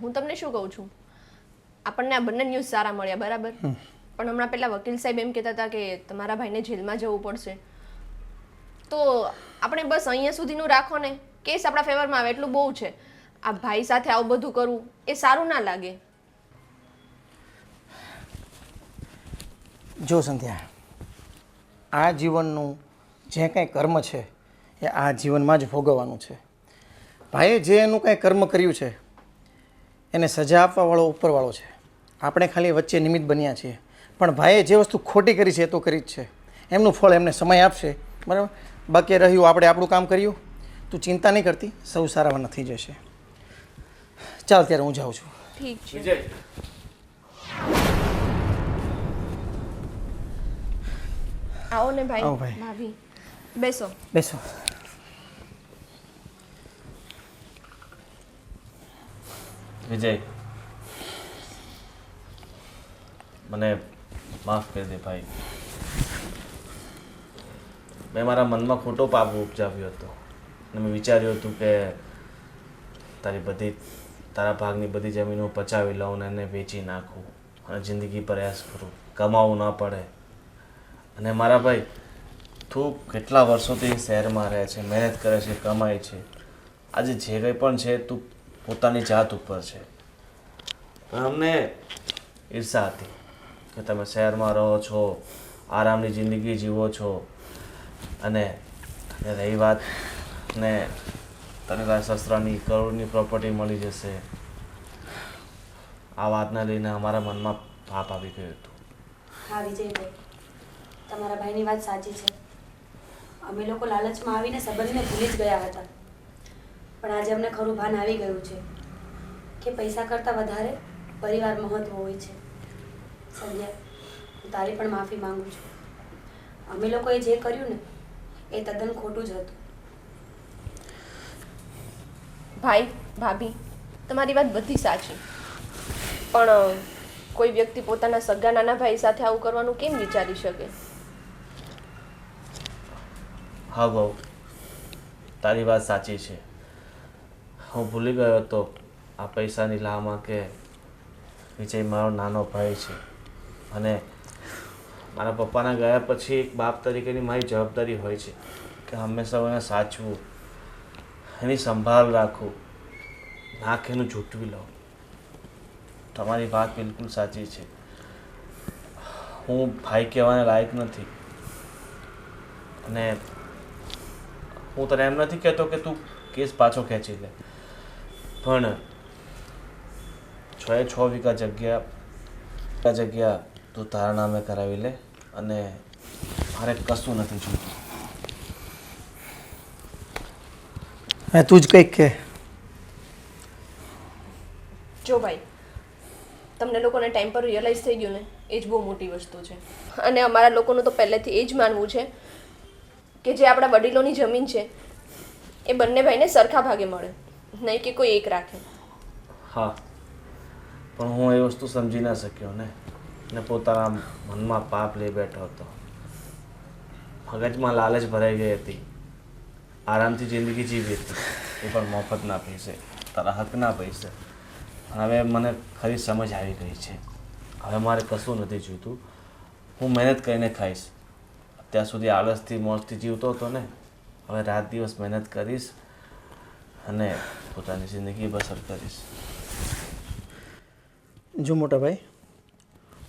હું તમને શું કહું છું, આપણને આ બંને ન્યૂઝ સારા મળ્યા, બરાબર, પણ હમણાં પેલા વકીલ સાહેબ એમ કહેતા હતા કે તમારા ભાઈને જેલમાં જવું પડશે. તો આપણે બસ અહીંયા સુધીનું રાખો ને, કેસ આપણા ફેવરમાં આવે એટલું બહુ છે. આ ભાઈ સાથે આવું બધું કરવું એ સારું ના લાગે. જો સંધ્યા, આ જીવનનું જે કંઈ કર્મ છે એ આ જીવનમાં જ ભોગવવાનું છે. ભાઈએ જે એનું કંઈ કર્મ કર્યું છે એને સજા આપવાવાળો ઉપરવાળો છે. આપણે ખાલી વચ્ચે નિમિત્ત બન્યા છીએ. પણ ભાઈએ જે વસ્તુ ખોટી કરી છે એ તો કરી જ છે. એમનું ફળ એમને સમય આપશે, બરાબર. બાકી રહ્યું આપણે આપણું કામ કર્યું. તું ચિંતા નહીં કરતી, સૌ સારામાં થઈ જશે. ચાલ ત્યારે હું જાઉં છું. ઠીક છે. વિજય, આવો ને આવો ભાઈ, ભાઈ. ભાભી, બેસો. બેસો. વિજય, મને માફ કરી દે ભાઈ. મેં મારા મનમાં ખોટો પાપ ઉપજાવ્યો હતો અને મેં વિચાર્યું હતું કે તારા ભાગની બધી જમીનો પચાવી લઉં ને એને વેચી નાખું અને જિંદગી પ્રયાસ કરું, કમાવું ન પડે. અને મારા ભાઈ, તું કેટલા વર્ષોથી શહેરમાં રહે છે, મહેનત કરે છે, કમાય છે. આજે જે કંઈ પણ છે તું પોતાની જાત ઉપર છે. પણ અમને ઈર્ષા હતી કે તમે શહેરમાં રહો છો, આરામની જિંદગી જીવો છો, અને રહી વાત ને તને તારા સસરાની કરોડની પ્રોપર્ટી મળી જશે, આ વાતને લઈને અમારા મનમાં પાપ આવી ગયું હતું. હા વિજયભાઈ, તમારા ભાઈની વાત સાચી છે. અમે લોકો લાલચમાં આવીને સંબંધને ભૂલી જ ગયા હતા. પણ આજે અમને ખરું ભાન આવી ગયું છે કે પૈસા કરતાં વધારે પરિવાર મહત્વ હોય છે. સંધ્યા, હું તારી પણ માફી માંગુ છું. અમે લોકોએ જે કર્યું ને એ તદ્દન ખોટું જ હતું. ભાઈ, ભાભી, તમારી વાત બધી સાચી, પણ કોઈ વ્યક્તિ પોતાના સગા નાના ભાઈ સાથે આવું કરવાનું કેમ વિચારી શકે? હા બહુ, તારી વાત સાચી છે. હું ભૂલી ગયો હતો આ પૈસાની લામાં કે વિજય મારો નાનો ભાઈ છે, અને મારા પપ્પાના ગયા પછી એક બાપ તરીકેની મારી જવાબદારી હોય છે કે હંમેશા એને સાચવું, એની સંભાળ રાખવું, નાક એનું જૂટવી લઉં. તમારી વાત બિલકુલ સાચી છે. હું ભાઈ કહેવાને લાયક નથી, અને હું તને એમ નથી કહેતો કે તું કેસ પાછો ખેંચી લે, પણ 6 વીઘા જગ્યા તું તારા નામે કરાવી લે, અને મારે કશું નથી જોઈતું. હા, તું જ કંઈક કે. જો ભાઈ, તમને લોકોને ટાઈમ પર રિયલાઇઝ થઈ ગયું ને, એ જ બહુ મોટી વસ્તુ છે. અને અમારા લોકોનું તો પહેલેથી એ જ માનવું છે કે જે આપણા વડીલોની જમીન છે એ બંને ભાઈને સરખા ભાગે મળે, નહીં કે કોઈ એક રાખે. હા, પણ હું એ વસ્તુ સમજી ના શક્યો ને પોતાના મનમાં પાપ લઈ બેઠો હતો. મગજમાં લાલચ ભરાઈ ગઈ હતી. આરામથી જિંદગી જીવી હતી, એ પણ મફતના પૈસે, તારા હકના પૈસે. હવે મને ખરી સમજ આવી ગઈ છે. હવે મારે કશું નથી જોઈતું. હું મહેનત કરીને ખાઈશ. અત્યાર સુધી આળસથી મોજથી જીવતો હતો ને, હવે રાત દિવસ મહેનત કરીશ અને પોતાની જિંદગી બસર કરીશ. જો મોટા ભાઈ,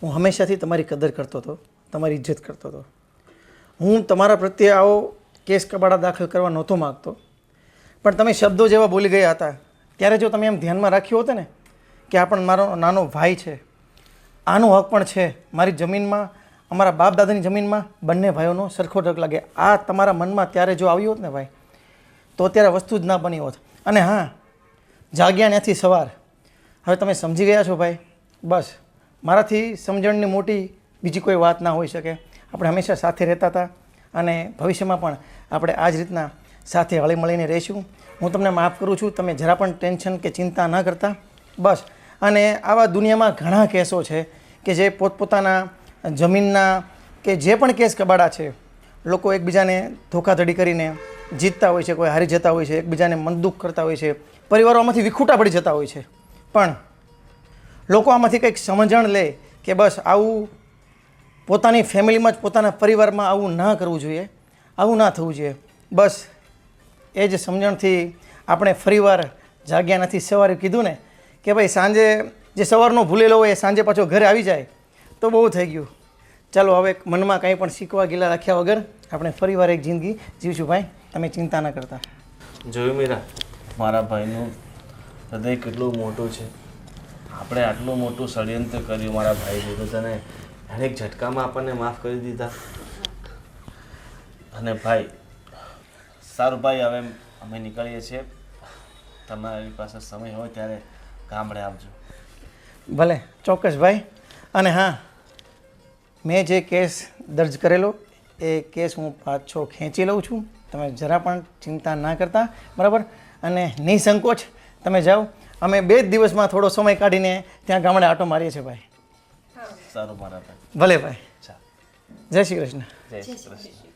હું હંમેશાથી તમારી કદર કરતો હતો, તમારી ઇજ્જત કરતો હતો. હું તમારા પ્રત્યે આવો કેસ કબાડા દાખલ કરવા નહોતો માગતો, પણ તમે શબ્દો જેવા બોલી ગયા હતા ત્યારે જો તમે એમ ધ્યાનમાં રાખ્યું હોત ને કે આ પણ મારો નાનો ભાઈ છે, આનો હક પણ છે મારી જમીનમાં, અમારા બાપ દાદાની જમીનમાં, બંને ભાઈઓનો સરખો હક લાગે, આ તમારા મનમાં ત્યારે જો આવ્યું હોત ને ભાઈ, તો અત્યારે વસ્તુ જ ના બની હોત. અને હા, જાગ્યા ત્યાંથી સવાર, હવે તમે સમજી ગયા છો ભાઈ, બસ મારાથી સમજણની મોટી બીજી કોઈ વાત ના હોઈ શકે. આપણે હંમેશા સાથે રહેતા હતા અને ભવિષ્યમાં પણ આપણે આ જ રીતના સાથે હળીમળીને રહીશું. હું તમને માફ કરું છું, તમે જરા પણ ટેન્શન કે ચિંતા ન કરતા. બસ. અને આવા દુનિયામાં ઘણા કેસો છે કે જે પોતપોતાના જમીનના કે જે પણ કેસ કબાડા છે, લોકો એકબીજાને ધોખાધડી કરીને જીતતા હોય છે, કોઈ હારી જતા હોય છે, એકબીજાને મનદુખ કરતા હોય છે, પરિવારોમાંથી વિખૂટા પડી જતા હોય છે. પણ લોકો આમાંથી કંઈક સમજણ લે કે બસ આવું પોતાની ફેમિલીમાં જ, પોતાના પરિવારમાં આવું ના કરવું જોઈએ, આવું ના થવું જોઈએ. બસ એ જ સમજણથી આપણે ફરીવાર જાગ્યા નથી સવારે કીધું ને કે ભાઈ સાંજે જે સવારનો ભૂલેલો હોય એ સાંજે પાછો ઘરે આવી જાય તો બહુ થઈ ગયું. ચાલો હવે મનમાં કંઈ પણ શીખવા ગીલા રાખ્યા વગર આપણે ફરીવાર એક જિંદગી જીવશું ભાઈ, તમે ચિંતા ન કરતા. જોયું મીરા, મારા ભાઈનું હૃદય કેટલું મોટું છે. આપણે આટલું મોટું ષડયંત્ર કર્યું મારા ભાઈ લીધું, તને દરેક ઝટકામાં આપણને માફ કરી દીધા. અને ભાઈ સારું ભાઈ, હવે અમે નીકળીએ છીએ. તમારી પાસે સમય હોય ત્યારે ગામડે આવજો. ભલે, ચોક્કસ ભાઈ. અને હા, મેં જે કેસ દર્જ કરેલો એ કેસ હું પાછો ખેંચી લઉં છું. તમે જરા પણ ચિંતા ના કરતા, બરાબર? અને નિસંકોચ તમે જાઓ. અમે 2 જ દિવસમાં થોડો સમય કાઢીને ત્યાં ગામડે આંટો મારીએ છીએ ભાઈ. સારું મારા ભાઈ. ભલે ભાઈ. ચાલ, જય શ્રી કૃષ્ણ. જય શ્રી કૃષ્ણ.